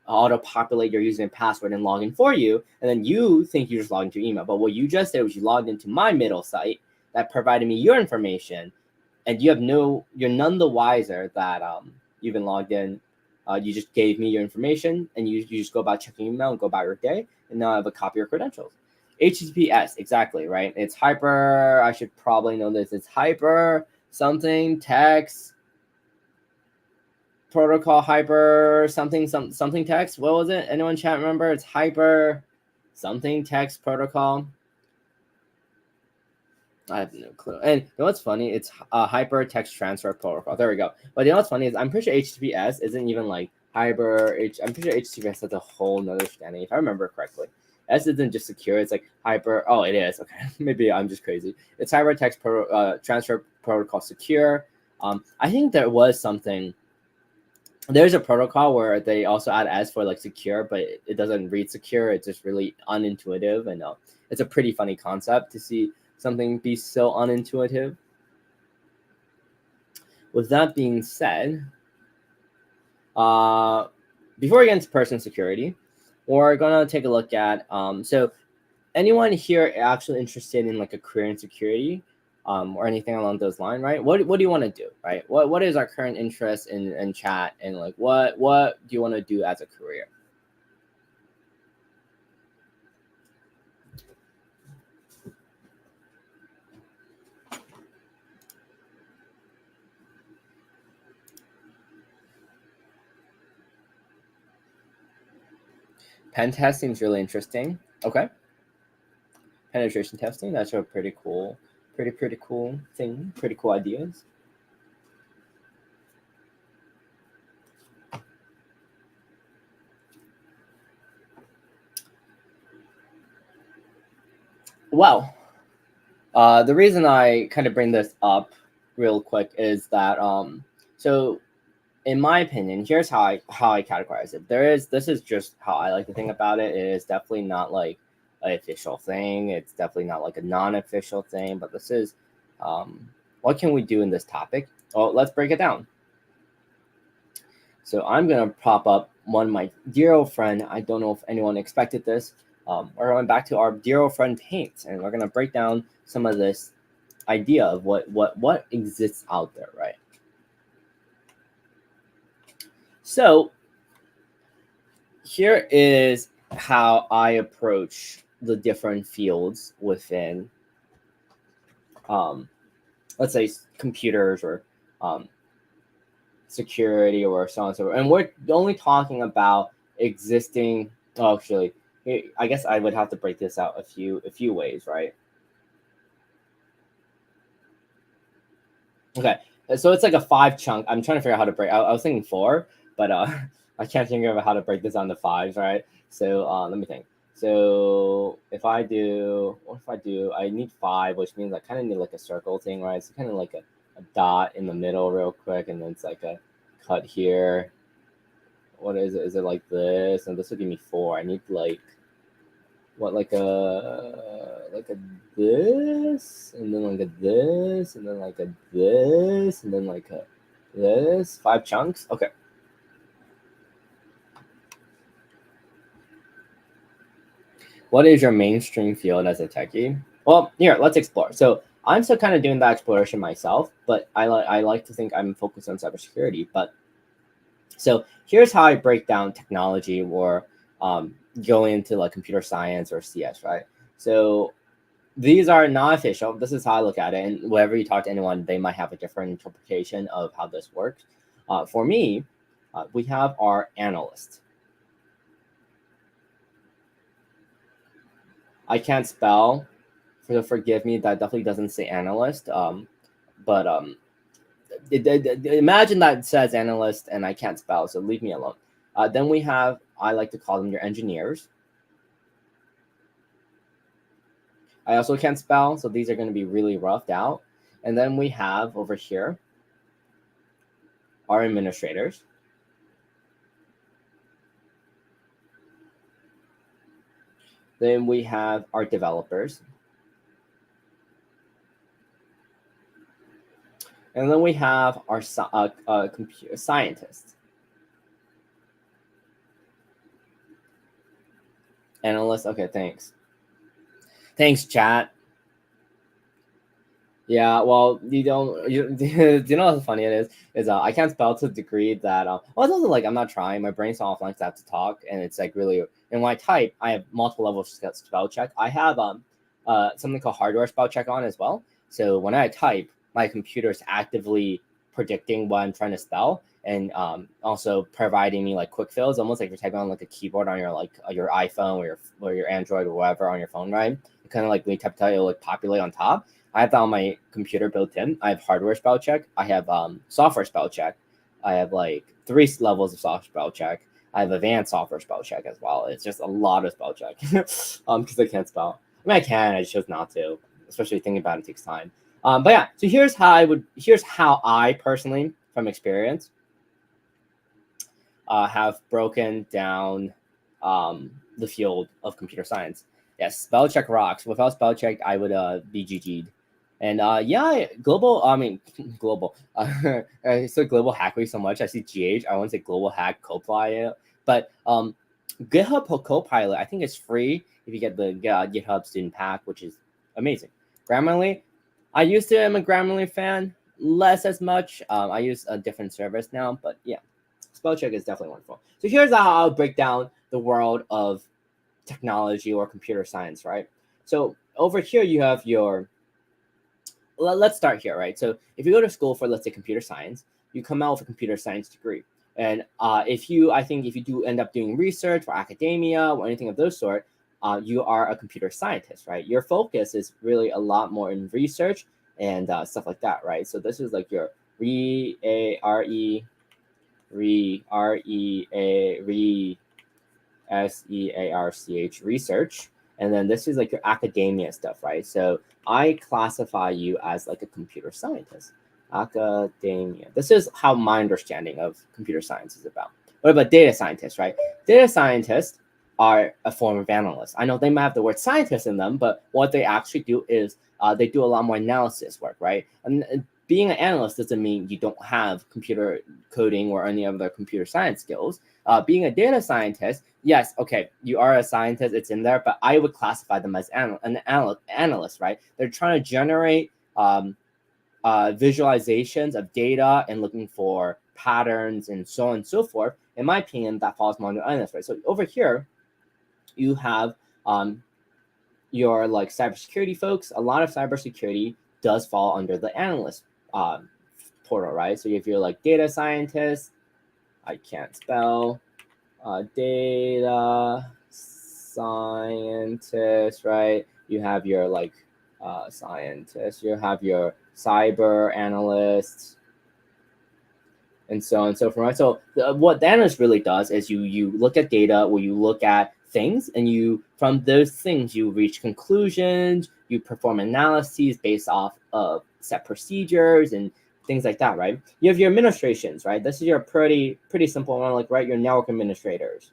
auto-populate your username and password and log in for you, and then you think you just logged into your email. But what you just did was you logged into my middle site that provided me your information, and you're none the wiser that you've been logged in. You just gave me your information, and you just go about checking email and go about your day, and now I have a copy of your credentials. HTTPS, exactly, right? It's hyper, I should probably know this, it's hyper something text protocol, hyper something text. What was it? Anyone chat remember? It's hyper something text protocol. I have no clue. And you know what's funny? It's a hyper text transfer protocol. There we go. But you know what's funny is I'm pretty sure HTTPS isn't even like hyper. I'm pretty sure HTTPS has a whole nother standing, if I remember correctly. S isn't just secure. It's like hyper. Oh, it is. Okay, maybe I'm just crazy. It's hyper text transfer protocol secure. I think there was something. There's a protocol where they also add S for like secure, but it doesn't read secure. It's just really unintuitive, and it's a pretty funny concept to see something be so unintuitive. With that being said, before we get into person security, we're gonna take a look at so anyone here actually interested in like a career in security or anything along those lines, right? What do you want to do, right? What is our current interest in chat, and like what do you want to do as a career? Pen testing is really interesting. Okay. Penetration testing, that's a pretty cool thing, pretty cool ideas. Well, the reason I kind of bring this up real quick is that so in my opinion, here's how I categorize it. This is just how I like to think about it. It is definitely not like an official thing. It's definitely not like a non-official thing. But this is what can we do in this topic? Well, let's break it down. So I'm gonna prop up one of my dear old friend. I don't know if anyone expected this. We're going back to our dear old friend Paint, and we're gonna break down some of this idea of what exists out there, right? So here is how I approach the different fields within, let's say, computers or security or so on and so forth. And we're only talking about existing. Oh, actually, I guess I would have to break this out a few ways, right? Okay, so it's like a 5 chunk. I'm trying to figure out how to break. I was thinking 4, but I can't think of how to break this down to 5s, right? So let me think. So if I do, I need 5, which means I kind of need like a circle thing, right? So kind of like a dot in the middle real quick, and then it's like a cut here. What is it? Is it like this? And this would give me 4. I need like like a this, and then like a this, and then like a this, and then like a this. 5 chunks. Okay. What is your mainstream field as a techie? Well, here, let's explore. So I'm still kind of doing that exploration myself, but I like to think I'm focused on cybersecurity. But so here's how I break down technology or go into like computer science or CS, right? So these are not official. This is how I look at it. And whenever you talk to anyone, they might have a different interpretation of how this works. For me, we have our analyst. I can't spell, so forgive me. That definitely doesn't say analyst. But imagine that it says analyst and I can't spell, so leave me alone. Then we have, I like to call them your engineers. I also can't spell, so these are going to be really roughed out. And then we have over here our administrators. Then we have our developers. And then we have our computer scientists. analyst. Okay, thanks chat. Yeah, well, do you know how funny it is I can't spell to the degree that well, it's also like I'm not trying, my brain's offline because I have to talk, and it's like really, and when I type I have multiple levels of spell check. I have something called hardware spell check on as well, so when I type, my computer is actively predicting what I'm trying to spell, and also providing me like quick fills, almost like you're typing on like a keyboard on your like your iPhone or your Android or whatever on your phone, right? Kind of like when you type, it'll like populate on top. I have that on my computer built in. I have hardware spell check. I have software spell check. I have like 3 levels of software spell check. I have advanced software spell check as well. It's just a lot of spell check because I can't spell. I mean, I can. I just chose not to. Especially thinking about it takes time. But yeah. So here's how I personally, from experience, have broken down the field of computer science. Yes, spell check rocks. Without spell check, I would be GG'd. And yeah, global. I mean, global. I say global hack week so much. I see GH. I want to say global hack Copilot, but GitHub Copilot. I think it's free if you get the GitHub Student Pack, which is amazing. Grammarly. I used to am a Grammarly fan. Less as much. I use a different service now, but yeah, spell check is definitely wonderful. So here's how I'll break down the world of technology or computer science, right? So over here you have your. Let's start here, right? So if you go to school for, let's say, computer science, you come out with a computer science degree. And if you do end up doing research or academia or anything of those sort, you are a computer scientist, right? Your focus is really a lot more in research and stuff like that, right? So this is like your research, research. And then this is like your academia stuff, right? So I classify you as like a computer scientist. Academia. This is how my understanding of computer science is about. What about data scientists, right? Data scientists are a form of analyst. I know they might have the word scientist in them, but what they actually do is they do a lot more analysis work, right? And being an analyst doesn't mean you don't have computer coding or any other computer science skills. Being a data scientist, yes, okay, you are a scientist, it's in there, but I would classify them as an analyst, right? They're trying to generate visualizations of data and looking for patterns and so on and so forth. In my opinion, that falls more under analyst, right? So over here, you have your like cybersecurity folks. A lot of cybersecurity does fall under the analyst portal, right? So if you're like data scientist, I can't spell data scientist, right? You have your like scientist, you have your cyber analysts, and so on and so forth, right? So what the analyst really does is you look at data, or you look at things, and you from those things you reach conclusions, you perform analyses based off of set procedures and things like that, right? You have your administrations, right? This is your pretty simple one, like, right, your network administrators,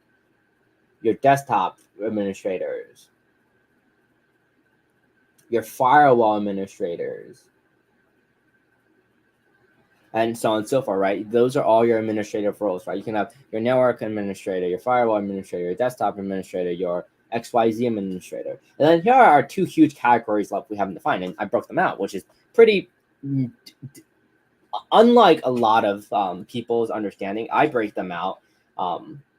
your desktop administrators, your firewall administrators, and so on and so forth, right? Those are all your administrative roles, right? You can have your network administrator, your firewall administrator, your desktop administrator, your XYZ administrator. And then here are 2 huge categories left we haven't defined, and I broke them out, which is pretty, unlike a lot of people's understanding, I break them out.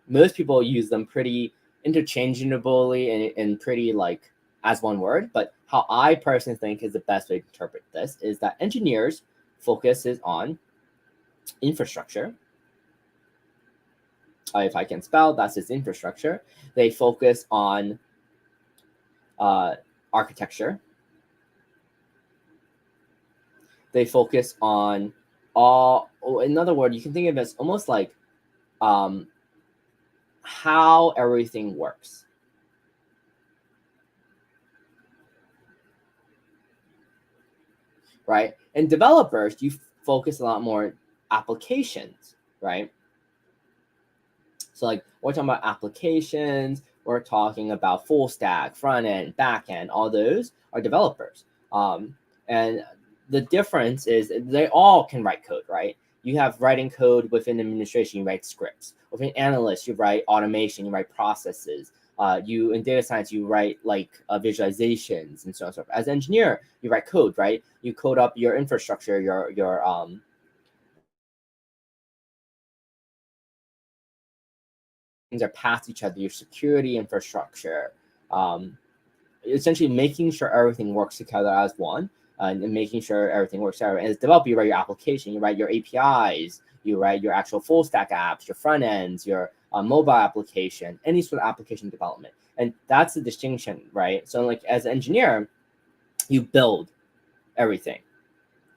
Most people use them pretty interchangeably and pretty like as one word, but how I personally think is the best way to interpret this is that engineers focuses on infrastructure. If I can spell, that's its infrastructure. They focus on architecture. They focus on all. In other words, you can think of it as almost like how everything works. Right? And developers, you focus a lot more applications, right? So like we're talking about applications, we're talking about full stack, front end, back end, all those are developers. And the difference is they all can write code, right? You have writing code within administration, you write scripts. Within analysts, you write automation, you write processes. You in data science, you write like visualizations and so on and so forth. As an engineer, you write code, right? You code up your infrastructure, your things are past each other, your security infrastructure, essentially making sure everything works together as one, and making sure everything works out. And as a developer, you write your application, you write your APIs, you write your actual full stack apps, your front ends, your mobile application, any sort of application development. And that's the distinction, right? So like as an engineer, you build everything.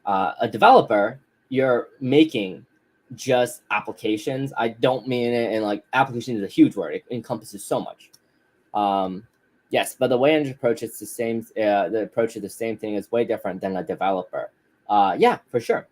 A developer, you're making just applications. I don't mean it in like application is a huge word. It encompasses so much. Yes, but the way I approach it's the same. The approach to the same thing is way different than a developer. Yeah, for sure.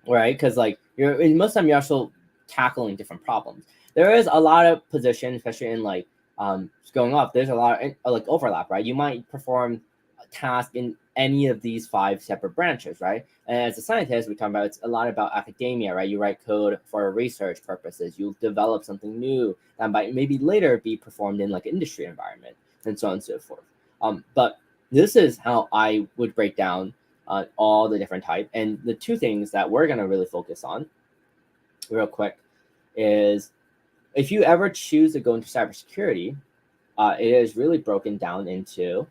Right, because like most of the time you're also tackling different problems. There is a lot of positions, especially in like going off. There's a lot of like overlap, right? You might perform a task in any of these 5 separate branches, right? And as a scientist, we talk about it's a lot about academia, right? You write code for research purposes. You develop something new that might maybe later be performed in like an industry environment, and so on and so forth. But this is how I would break down all the different type. And the 2 things that we're going to really focus on real quick is if you ever choose to go into cybersecurity, it is really broken down into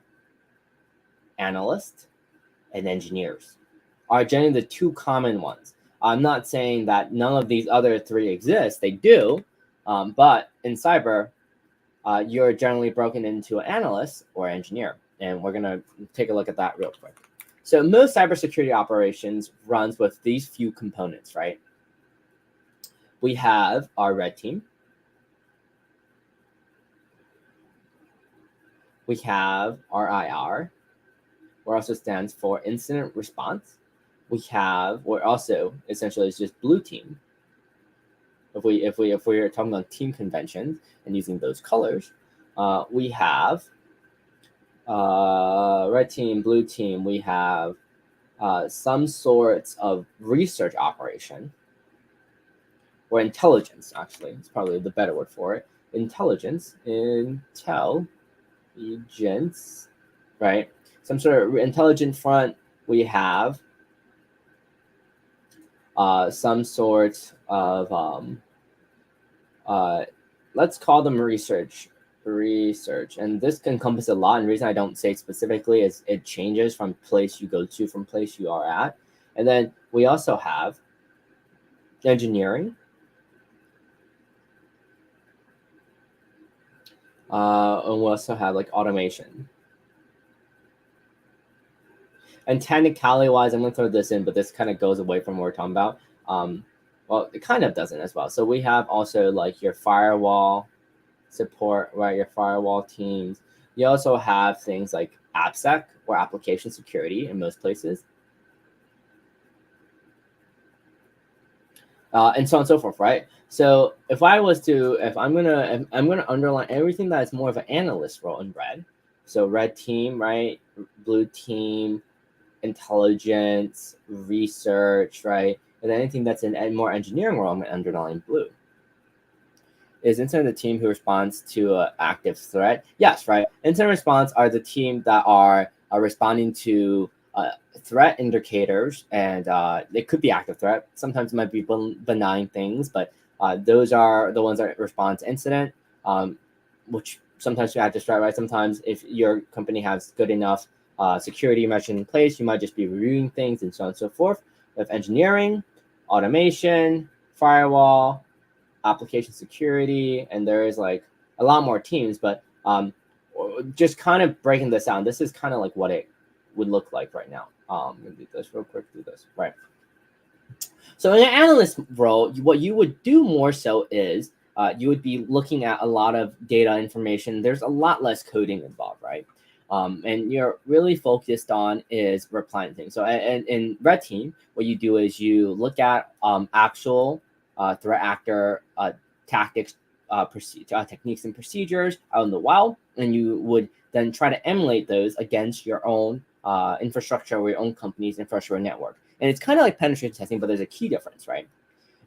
analysts and engineers are generally the 2 common ones. I'm not saying that none of these other 3 exist. They do. But in cyber, you're generally broken into an analyst or engineer. And we're going to take a look at that real quick. So most cybersecurity operations runs with these few components, right? We have our red team. We have our IR, which also stands for incident response. We have, or also essentially it's just blue team. If we're talking about team conventions and using those colors, we have red team, blue team. We have some sorts of research operation or intelligence. Actually, it's probably the better word for it. Intelligence, right? Some sort of intelligent front. We have some sort of let's call them research, and this can encompass a lot. And the reason I don't say specifically is it changes from place you go to, from place you are at. And then we also have engineering, and we also have like automation. And technicality wise, I'm going to throw this in, but this kind of goes away from what we're talking about. Well, it kind of doesn't as well. So we have also like your firewall support, right? Your firewall teams. You also have things like AppSec or application security in most places. And so on and so forth, right? So if I'm gonna underline everything that is more of an analyst role in red. So red team, right? Blue team, intelligence, research, right? And anything that's in a more engineering role, I'm gonna underline blue. Is incident the team who responds to an active threat? Yes, right. Incident response are the team that are responding to threat indicators, and it could be active threat. Sometimes it might be benign things, but those are the ones that respond to incident, which sometimes you have to threat, right? Sometimes if your company has good enough security measures in place, you might just be reviewing things and so on and so forth. With engineering, automation, firewall, application security, and there is like a lot more teams, but just kind of breaking this down, this is kind of like what it would look like right now. I'm gonna do this real quick, right? So in an analyst role, what you would do more so is you would be looking at a lot of data information. There's a lot less coding involved, right? And you're really focused on is replying things. So in red team, what you do is you look at actual threat actor tactics, techniques and procedures out in the wild, and you would then try to emulate those against your own infrastructure or your own company's infrastructure network. And it's kind of like penetration testing, but there's a key difference, right?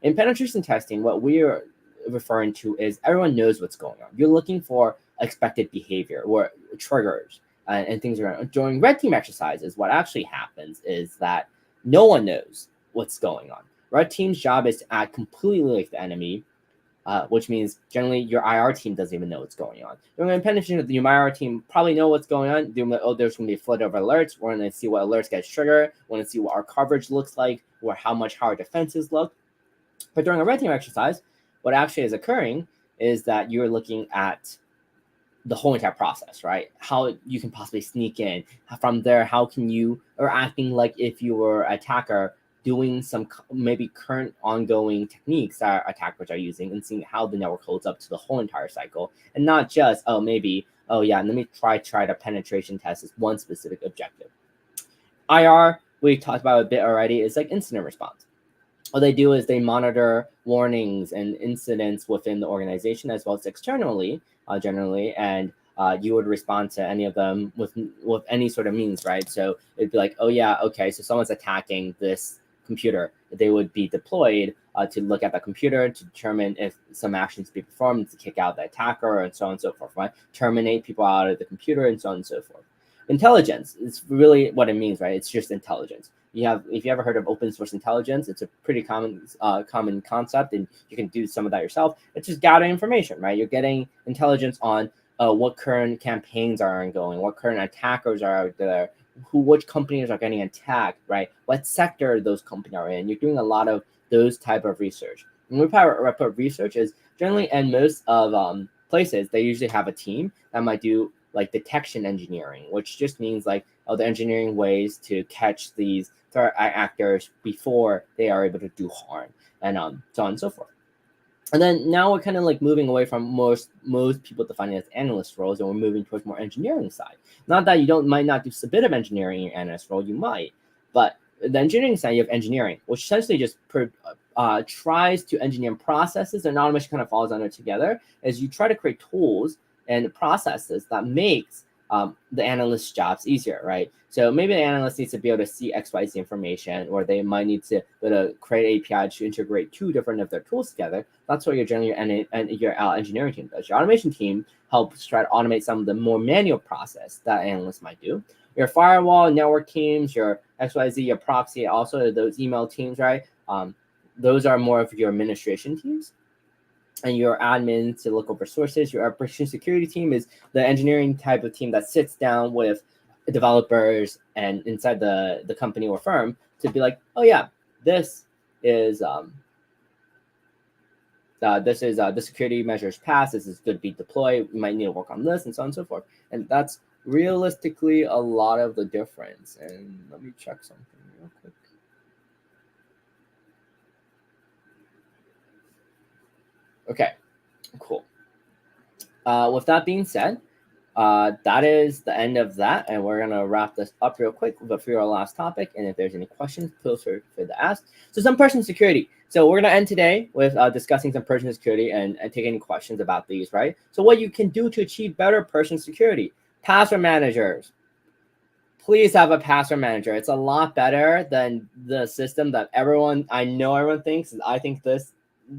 In penetration testing, what we're referring to is everyone knows what's going on. You're looking for expected behavior or triggers and things around. During red team exercises, what actually happens is that no one knows what's going on. Red team's job is to act completely like the enemy, which means generally your IR team doesn't even know what's going on. During a penetration, your IR team probably know what's going on. There's going to be a flood of alerts. We're going to see what alerts get triggered. We're going to see what our coverage looks like, or how much our defenses look. But during a red team exercise, what actually is occurring is that you're looking at the whole entire process, right? How you can possibly sneak in. From there, how can you, or acting like if you were an attacker, doing some maybe current ongoing techniques that attackers are using and seeing how the network holds up to the whole entire cycle, and not just, let me try to penetration test this one specific objective. IR, we talked about a bit already, is like incident response. What they do is they monitor warnings and incidents within the organization as well as externally, generally, and you would respond to any of them with any sort of means, right? So it'd be like, so someone's attacking this computer. They would be deployed to look at the computer to determine if some actions be performed to kick out the attacker and so on and so forth, right? Terminate people out of the computer and so on and so forth. Intelligence is really what it means, right? It's just intelligence. If you ever heard of open source intelligence, it's a pretty common concept, and you can do some of that yourself. It's just gathering information, right? You're getting intelligence on what current campaigns are ongoing, what current attackers are out there, which companies are getting attacked, right? What sector those companies are in. You're doing a lot of those type of research. And report research is generally, in most of places, they usually have a team that might do like detection engineering, which just means like the engineering ways to catch these threat actors before they are able to do harm, and so on and so forth. And then now we're kind of like moving away from most people defining as analyst roles, and we're moving towards more engineering side. Not that you might not do a bit of engineering in your analyst role, you might, but the engineering side, you have engineering, which essentially just tries to engineer processes, and automation kind of falls under together, as you try to create tools and processes that makes the analyst's jobs easier, right? So maybe the analyst needs to be able to see XYZ information, or they might need to be able to create API to integrate two different of their tools together. That's what your engineering team does. Your automation team helps try to automate some of the more manual process that analysts might do. Your firewall, network teams, your XYZ, your proxy, also those email teams, right? Those are more of your administration teams. And your admin to look over sources. Your operation security team is the engineering type of team that sits down with developers and inside the company or firm to be like, this is the security measures passed. This is good to be deployed. We might need to work on this and so on and so forth. And that's realistically a lot of the difference. And let me check something real quick. Okay, cool. With that being said, that is the end of that, and we're gonna wrap this up real quick. But for our last topic, and if there's any questions, feel free to ask. So some person security. So we're gonna end today with discussing some person security and take any questions about these, right? So what you can do to achieve better person security: password managers. Please have a password manager. It's a lot better than the system that everyone thinks. And I think this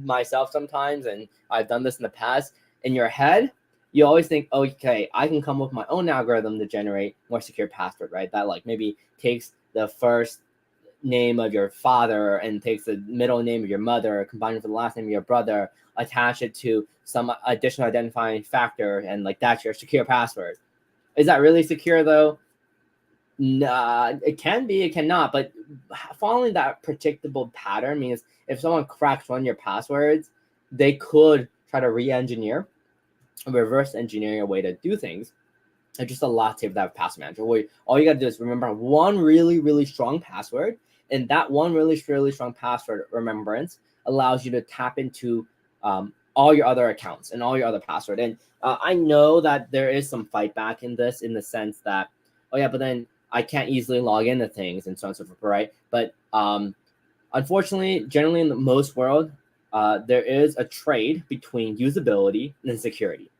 myself sometimes, and I've done this in the past. In your head, you always think, okay, I can come up with my own algorithm to generate more secure password, right? That like maybe takes the first name of your father and takes the middle name of your mother, combined with the last name of your brother, attach it to some additional identifying factor, and like that's your secure password. Is that really secure though? Nah, it can be, it cannot, but following that predictable pattern means if someone cracks one of your passwords, they could try to re-engineer, reverse engineer a way to do things. It's just a lot to that password manager. Where all you got to do is remember one really, really strong password, and that one really, really strong password remembrance allows you to tap into all your other accounts and all your other password. And I know that there is some fight back in this, in the sense that, but then I can't easily log into things and so on and so forth, right? But unfortunately, generally in the most world, there is a trade between usability and security.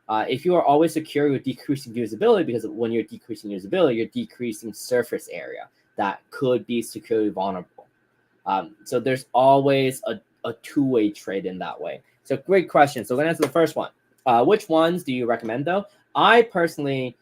If you are always secure, you're decreasing usability, because when you're decreasing usability, you're decreasing surface area that could be securely vulnerable. So there's always a two-way trade in that way. So great question. So we're going to answer the first one. Which ones do you recommend though? I personally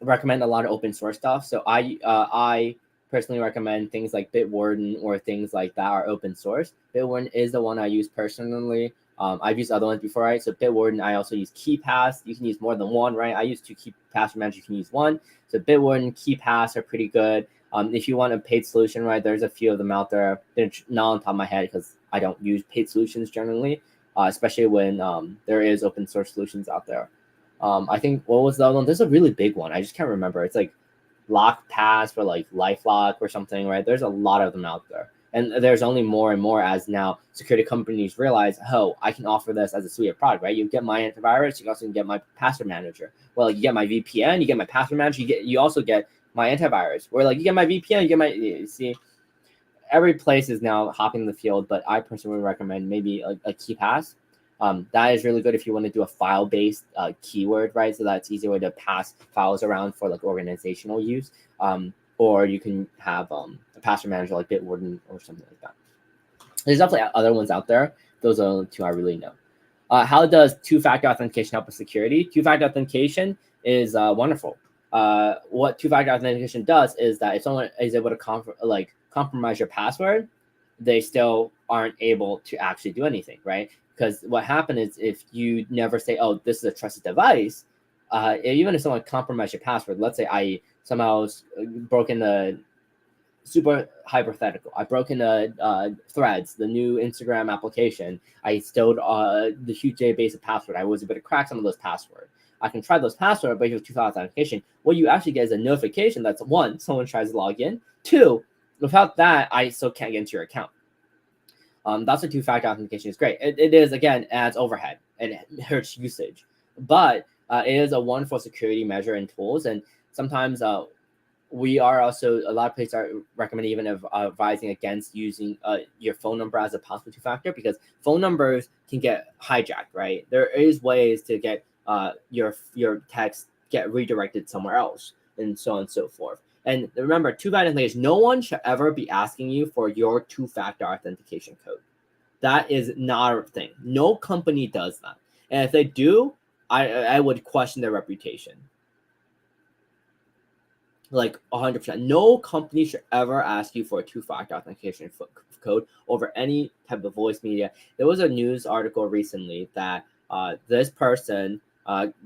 recommend a lot of open source stuff. So I personally recommend things like Bitwarden or things like that are open source. Bitwarden is the one I use personally. I've used other ones before, right? So Bitwarden, I also use KeePass. You can use more than one, right? I use 2 KeePass managers. You can use one. So Bitwarden, KeePass are pretty good. If you want a paid solution, right, there's a few of them out there. They're not on top of my head because I don't use paid solutions generally, especially when there is open source solutions out there. I think what was the other one? There's a really big one. I just can't remember. It's like LockPass or like LifeLock or something, right? There's a lot of them out there. And there's only more and more as now security companies realize, oh, I can offer this as a suite of product, right? You get my antivirus, you also can get my password manager. Well, you get my VPN, you get my password manager, you also get my antivirus. Where like you get my VPN, you get my, you see, every place is now hopping the field, but I personally would recommend maybe a KeePass. That is really good if you want to do a file-based keyword, right? So that's easier way to pass files around for like organizational use. Or you can have a password manager like Bitwarden or something like that. There's definitely other ones out there. Those are the 2 I really know. How does two-factor authentication help with security? Two-factor authentication is wonderful. What two-factor authentication does is that if someone is able to compromise your password, they still aren't able to actually do anything, right? Because what happened is if you never say, oh, this is a trusted device, even if someone compromised your password, let's say I somehow broke in the super hypothetical. I broke into Threads, the new Instagram application. I stole the huge database of password. I was able to crack some of those passwords. I can try those passwords, but if you have two-factor authentication, what you actually get is a notification that's 1, someone tries to log in. 2, without that, I still can't get into your account. That's what two-factor authentication is great. It is, again, adds overhead and it hurts usage. But it is a wonderful security measure and tools. And sometimes we are also, a lot of places are recommending even advising against using your phone number as a possible two-factor because phone numbers can get hijacked, right? There is ways to get your text get redirected somewhere else and so on and so forth. And remember, two-factor authentication, no one should ever be asking you for your two-factor authentication code. That is not a thing. No company does that. And if they do, I would question their reputation. Like 100%. No company should ever ask you for a two-factor authentication code over any type of voice media. There was a news article recently that this person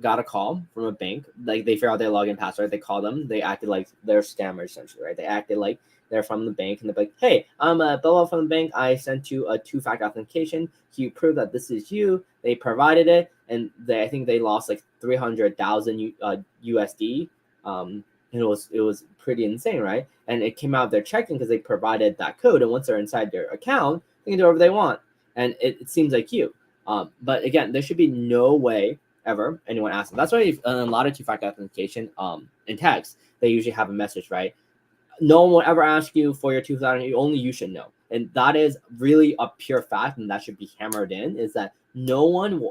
got a call from a bank. Like they figured out their login password. They called them. They acted like they're scammers essentially, right? They acted like they're from the bank and they're like, hey, I'm Bella from the bank. I sent you a two-factor authentication. Can you prove that this is you? They provided it, and I think they lost like 300,000 USD. And it was pretty insane, right? And it came out of their checking because they provided that code. And once they're inside their account, they can do whatever they want. And it seems like you. But again, there should be no way ever anyone asks them. That's why in a lot of two-factor authentication in text, they usually have a message, right? No one will ever ask you for your two-factor. Only you should know. And that is really a pure fact, and that should be hammered in, is that no one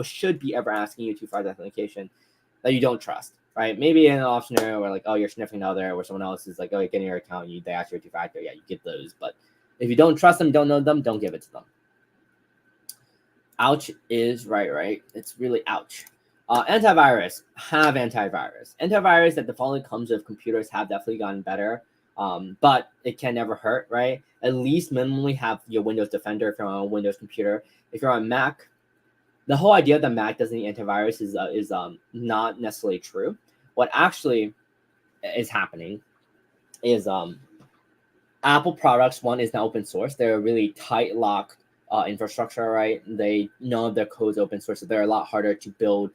should be ever asking you two-factor authentication that you don't trust. Right? Maybe in an off scenario where like, oh, you're sniffing out there, where someone else is like, oh, you're getting your account, they ask you a two-factor, yeah, you get those. But if you don't trust them, don't know them, don't give it to them. Ouch is right. It's really ouch. Antivirus. Have antivirus. Antivirus that defaultly comes with computers have definitely gotten better. But it can never hurt, right? At least minimally have your Windows Defender if you're on a Windows computer. If you're on Mac, the whole idea that Mac doesn't need antivirus is not necessarily true. What actually is happening is Apple products, one, is now open source. They're really tight locked infrastructure, right? None of their code's open source, so they're a lot harder to build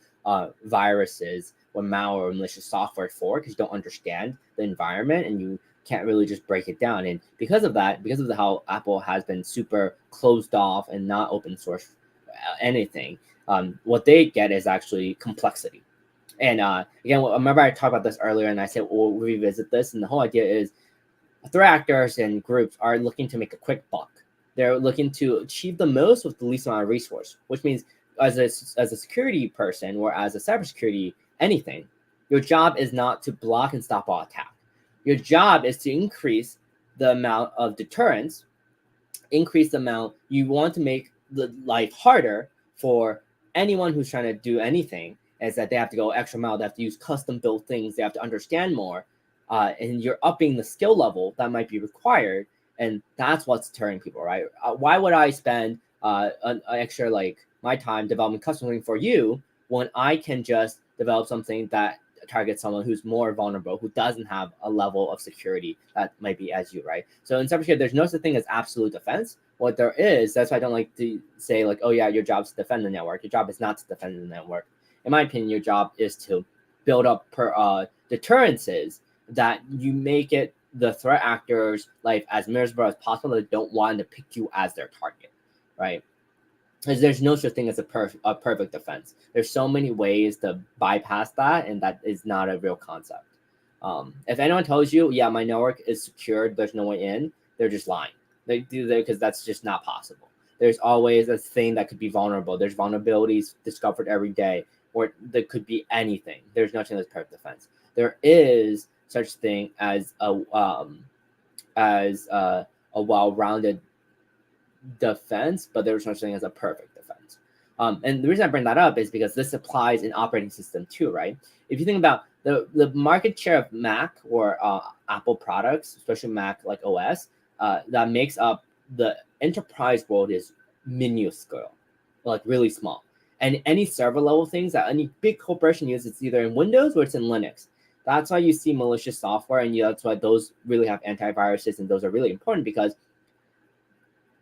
viruses or malware or malicious software for because you don't understand the environment and you can't really just break it down. And because of that, because of how Apple has been super closed off and not open source anything, what they get is actually complexity. And again, remember I talked about this earlier, and I said we'll revisit this. And the whole idea is threat actors and groups are looking to make a quick buck. They're looking to achieve the most with the least amount of resource, which means as a security person or as a cybersecurity anything, your job is not to block and stop all attack. Your job is to increase the amount of deterrence, increase the amount you want to make the life harder for anyone who's trying to do anything is that they have to go extra mile. They have to use custom built things. They have to understand more, and you're upping the skill level that might be required, and that's what's deterring people, right? Why would I spend an extra like my time developing custom thing for you when I can just develop something that targets someone who's more vulnerable, who doesn't have a level of security that might be as you, right? So in cybersecurity, there's no such thing as absolute defense. What there is, that's why I don't like to say like, oh yeah, your job is to defend the network. Your job is not to defend the network. In my opinion, your job is to build up deterrences that you make it the threat actors' life as miserable as possible that don't want to pick you as their target, right? Because there's no such thing as a perfect defense. There's so many ways to bypass that, and that is not a real concept. If anyone tells you, yeah, my network is secured, there's no way in, they're just lying. They do that because that's just not possible. There's always a thing that could be vulnerable. There's vulnerabilities discovered every day, or there could be anything. There's no such thing as perfect defense. There is such thing as a well-rounded defense, but there's no such thing as a perfect defense. And the reason I bring that up is because this applies in operating system too, right? If you think about the market share of Mac or Apple products, especially Mac like OS, that makes up the enterprise world is minuscule, like really small. And any server level things that any big corporation uses, it's either in Windows or it's in Linux. That's why you see malicious software, and that's why those really have antiviruses, and those are really important because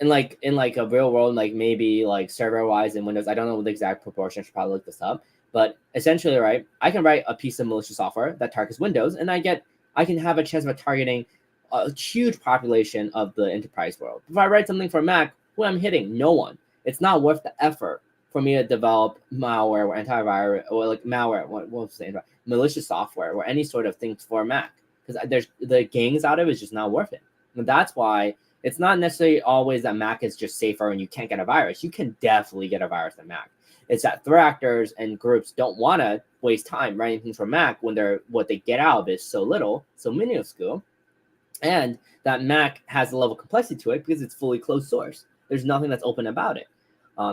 in a real world, like maybe like server wise in Windows, I don't know the exact proportion. I should probably look this up. But essentially, right, I can write a piece of malicious software that targets Windows, and I can have a chance of targeting a huge population of the enterprise world. If I write something for Mac, who I'm hitting? No one. It's not worth the effort for me to develop malware or antivirus or like malware. What was the malicious software or any sort of things for Mac, because there's the gains out of it is just not worth it. And that's why it's not necessarily always that Mac is just safer and you can't get a virus. You can definitely get a virus in Mac. It's that threat actors and groups don't want to waste time writing things for Mac when what they get out of it is so little, so minuscule, and that Mac has a level of complexity to it because it's fully closed source. There's nothing that's open about it.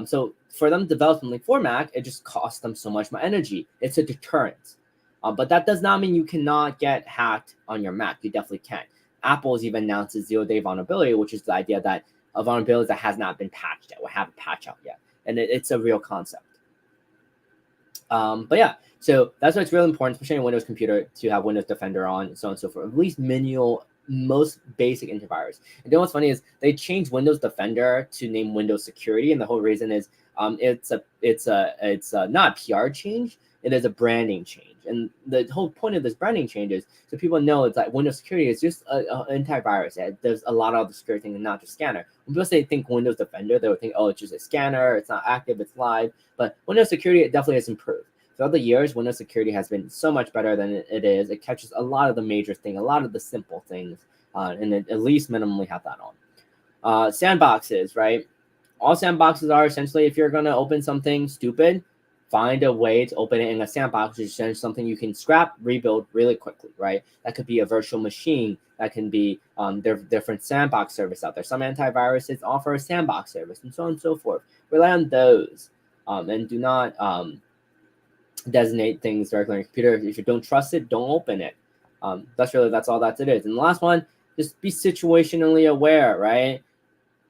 So for them to develop something for Mac, it just costs them so much more energy. It's a deterrent. But that does not mean you cannot get hacked on your Mac. You definitely can. Apple's even announced a zero-day vulnerability, which is the idea that a vulnerability that has not been patched yet or haven't patched out yet. And it's a real concept. But yeah, so that's why it's really important, especially in a Windows computer, to have Windows Defender on and so on and so forth. At least minimal, most basic antivirus. And then what's funny is they changed Windows Defender to name Windows Security, and the whole reason is it's not a PR change. It is a branding change. And the whole point of this branding change is so people know it's like Windows Security is just an antivirus. There's a lot of other security things and not just scanner. When people say think Windows Defender, they would think, oh, it's just a scanner. It's not active. It's live. But Windows Security, it definitely has improved. Throughout the years, Windows Security has been so much better than it is. It catches a lot of the major things, a lot of the simple things, and it at least minimally have that on. Sandboxes, right? All sandboxes are essentially if you're going to open something stupid, find a way to open it in a sandbox, which is something you can scrap, rebuild really quickly, right? That could be a virtual machine. That can be there are different sandbox service out there. Some antiviruses offer a sandbox service and so on and so forth. Rely on those and do not designate things directly on your computer. If you don't trust it, don't open it. That's all that it is. And the last one, just be situationally aware, right?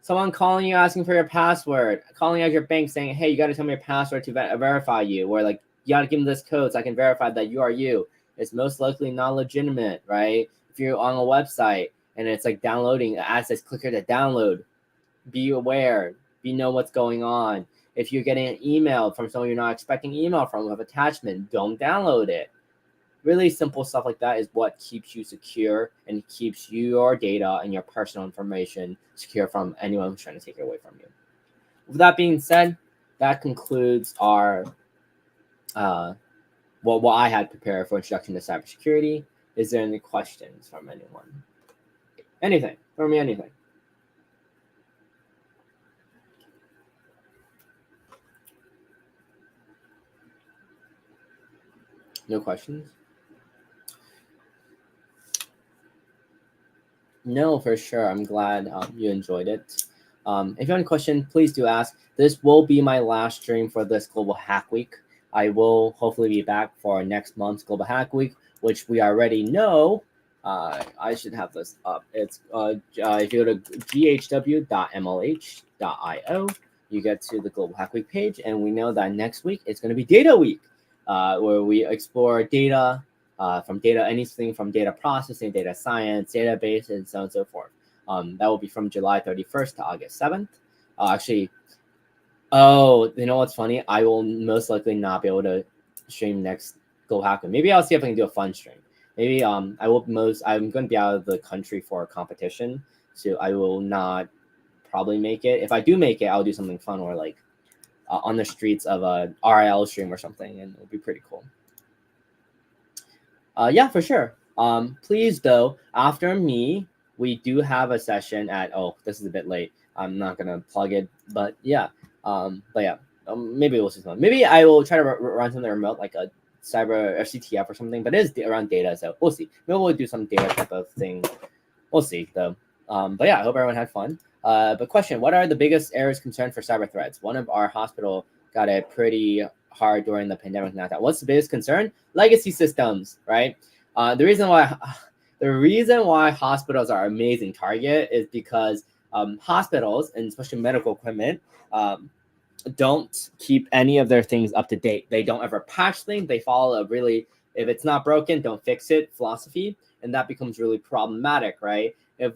Someone calling you asking for your password, calling out your bank saying, hey, you got to tell me your password to verify you, or like you got to give me this code so I can verify that you are you. It's most likely not legitimate, right? If you're on a website and it's like downloading, the ad says click here to download, be aware, know what's going on. If you're getting an email from someone you're not expecting email from with attachment, don't download it. Really simple stuff like that is what keeps you secure and keeps your data and your personal information secure from anyone who's trying to take it away from you. With that being said, that concludes our what I had prepared for introduction to cybersecurity. Is there any questions from anyone? Anything? Throw me anything. No questions? No, for sure. I'm glad you enjoyed it. If you have any question, please do ask. This will be my last stream for this Global Hack Week. I will hopefully be back for next month's Global Hack Week, which we already know. I should have this up. It's if you go to ghw.mlh.io, you get to the Global Hack Week page, and we know that next week it's going to be Data Week, where we explore data from data, anything from data processing, data science, database, and so on and so forth. That will be from July 31st to August 7th. You know what's funny? I will most likely not be able to stream next Global Hack Week. Maybe I'll see if I can do a fun stream. Maybe I'm going to be out of the country for a competition, so I will not probably make it. If I do make it, I'll do something fun, or like on the streets of a RIL stream or something, and it'll be pretty cool. Yeah, for sure. Please though, after me, we do have a session at. Oh, this is a bit late. I'm not gonna plug it, but yeah. Maybe we'll see something. Maybe I will try to run something remote, like a cyber or CTF or something, but it is around data, so we'll see. Maybe we'll do some data type of thing. We'll see though. But yeah, I hope everyone had fun. But question: what are the biggest areas of concern for cyber threats? One of our hospital got it pretty hard during the pandemic. Now, what's the biggest concern? Legacy systems, right? The reason why hospitals are an amazing target is because hospitals, and especially medical equipment, don't keep any of their things up to date. They don't ever patch things. They follow a really, if it's not broken, don't fix it philosophy, and that becomes really problematic, right? And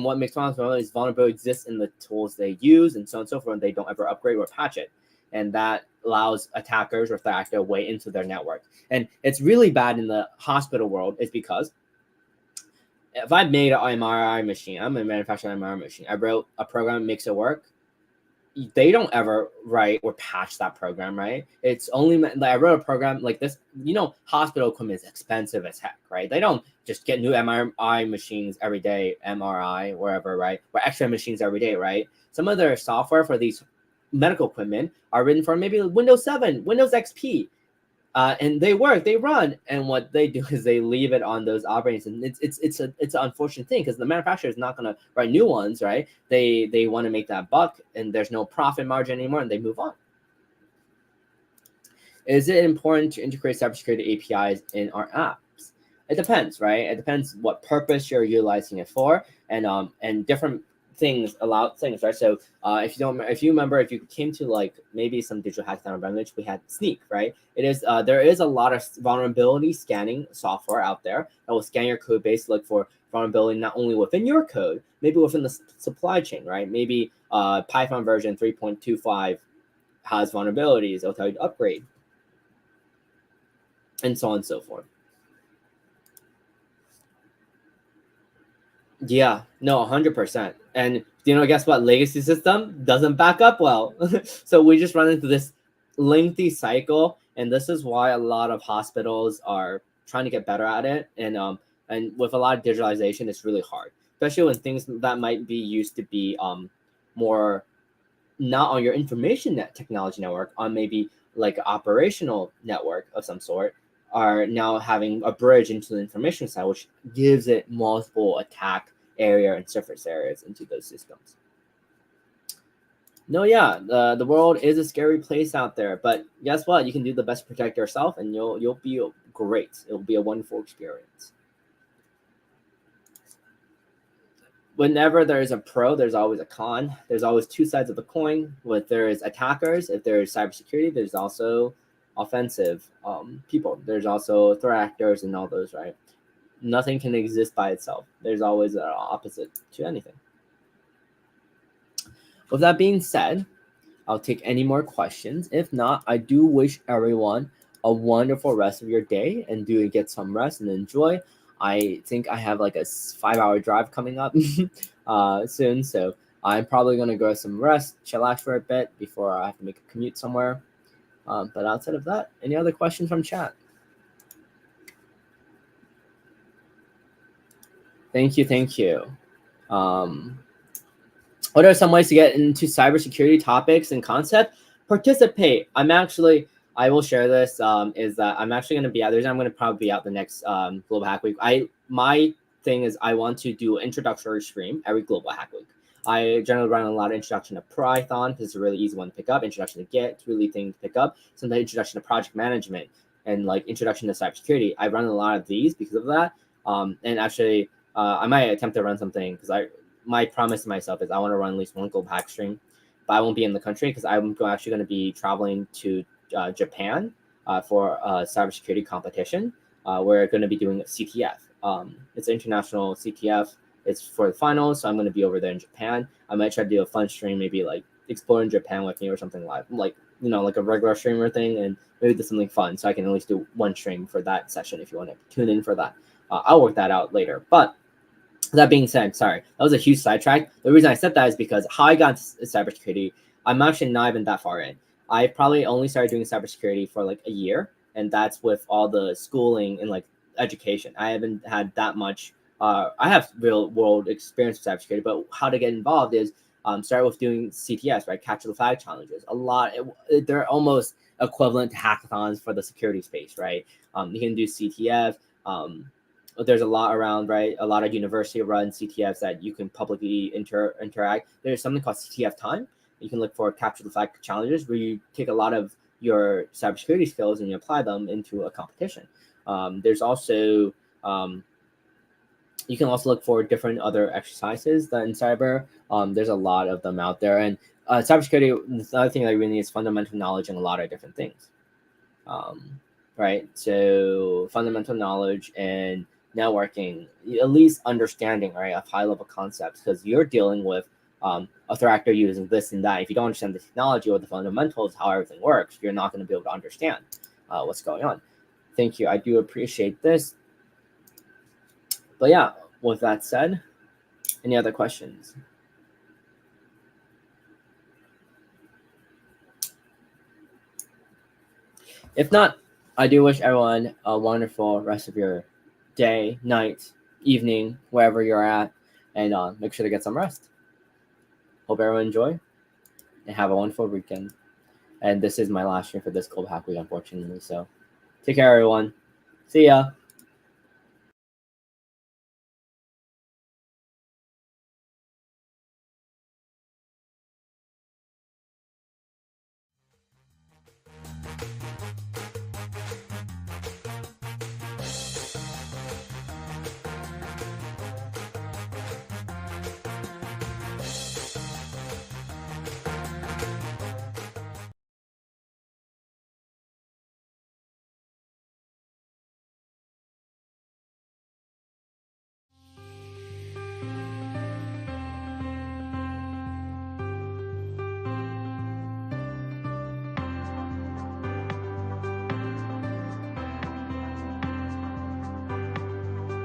what makes vulnerability is vulnerability exists in the tools they use, and so on and so forth, and they don't ever upgrade or patch it. And that allows attackers or threat their way into their network. And it's really bad in the hospital world is because if I made an MRI machine, I'm a manufacturer of an MRI machine, I wrote a program that makes it work, they don't ever write or patch that program, right? It's only like I wrote a program like this. Hospital equipment is expensive as heck, right? They don't just get new MRI machines every day, MRI wherever, right? Or X-ray machines every day, right? Some of their software for these medical equipment are written for maybe Windows 7, Windows XP, and they work, they run, and what they do is they leave it on those operating systems. It's an unfortunate thing because the manufacturer is not going to write new ones, right? They want to make that buck, and there's no profit margin anymore, and they move on. Is it important to integrate cybersecurity APIs in our apps? It depends, right? It depends what purpose you're utilizing it for, and different things allow things, right? So if you remember, if you came to like maybe some digital hackathon advantage, we had Sneak, right? It is there is a lot of vulnerability scanning software out there that will scan your code base, look for vulnerability not only within your code, maybe within the supply chain, right? Maybe Python version 3.25 has vulnerabilities. It'll tell you to upgrade, and so on and so forth. Yeah, no, 100%. And guess what? Legacy system doesn't back up well. So we just run into this lengthy cycle, and this is why a lot of hospitals are trying to get better at it. And with a lot of digitalization, it's really hard, especially when things that might be used to be more not on your information technology network, on maybe like an operational network of some sort, are now having a bridge into the information side, which gives it multiple attack area and surface areas into those systems. No, yeah, the world is a scary place out there, but guess what? You can do the best to protect yourself, and you'll be great. It'll be a wonderful experience. Whenever there is a pro, there's always a con. There's always two sides of the coin. If there is attackers, if there is cybersecurity, there's also offensive people. There's also threat actors and all those, right? Nothing can exist by itself. There's always an opposite to anything. With that being said, I'll take any more questions. If not, I do wish everyone a wonderful rest of your day, and do get some rest and enjoy. I think I have like a 5-hour drive coming up soon, so I'm probably going to go some rest, chillax for a bit before I have to make a commute somewhere. But outside of that, any other questions from chat? Thank you. What are some ways to get into cybersecurity topics and concept? Participate. I will share this, is that I'm actually going to be out. I'm going to probably be out the next Global Hack Week. My thing is I want to do an introductory stream every Global Hack Week. I generally run a lot of introduction to Python because it's a really easy one to pick up. Introduction to Git, it's really thing to pick up. Sometimes introduction to project management and like introduction to cybersecurity. I run a lot of these because of that. And actually, I might attempt to run something because my promise to myself is I want to run at least one Gold Hack stream, but I won't be in the country because I'm actually going to be traveling to Japan for a cybersecurity competition. We're going to be doing a CTF. It's an international CTF. It's for the finals, so I'm going to be over there in Japan. I might try to do a fun stream, maybe like exploring Japan with me or something like like a regular streamer thing, and maybe do something fun so I can at least do one stream for that session if you want to tune in for that. I'll work that out later. But that being said, sorry, that was a huge sidetrack. The reason I said that is because how I got into cybersecurity, I'm actually not even that far in. I probably only started doing cybersecurity for like a year, and that's with all the schooling and like education. I haven't had that much. I have real world experience with cybersecurity, but how to get involved is start with doing CTS, right? Capture the flag challenges. They're almost equivalent to hackathons for the security space, right? You can do CTF. There's a lot around, right? A lot of university run CTFs that you can publicly interact. There's something called CTF time. You can look for capture the flag challenges where you take a lot of your cybersecurity skills and you apply them into a competition. There's also you can also look for different other exercises that in cyber. There's a lot of them out there, and cybersecurity. The other thing that we need is fundamental knowledge in a lot of different things. Right, so fundamental knowledge and networking, at least understanding, right, of high level concepts, because you're dealing with a threat actor using this and that. If you don't understand the technology or the fundamentals, how everything works, you're not going to be able to understand what's going on. Thank you. I do appreciate this. But yeah, with that said, any other questions? If not, I do wish everyone a wonderful rest of your day, night, evening, wherever you're at, and make sure to get some rest. Hope everyone enjoy and have a wonderful weekend. And this is my last stream for this Cold Hack Week, unfortunately. So take care, everyone. See ya.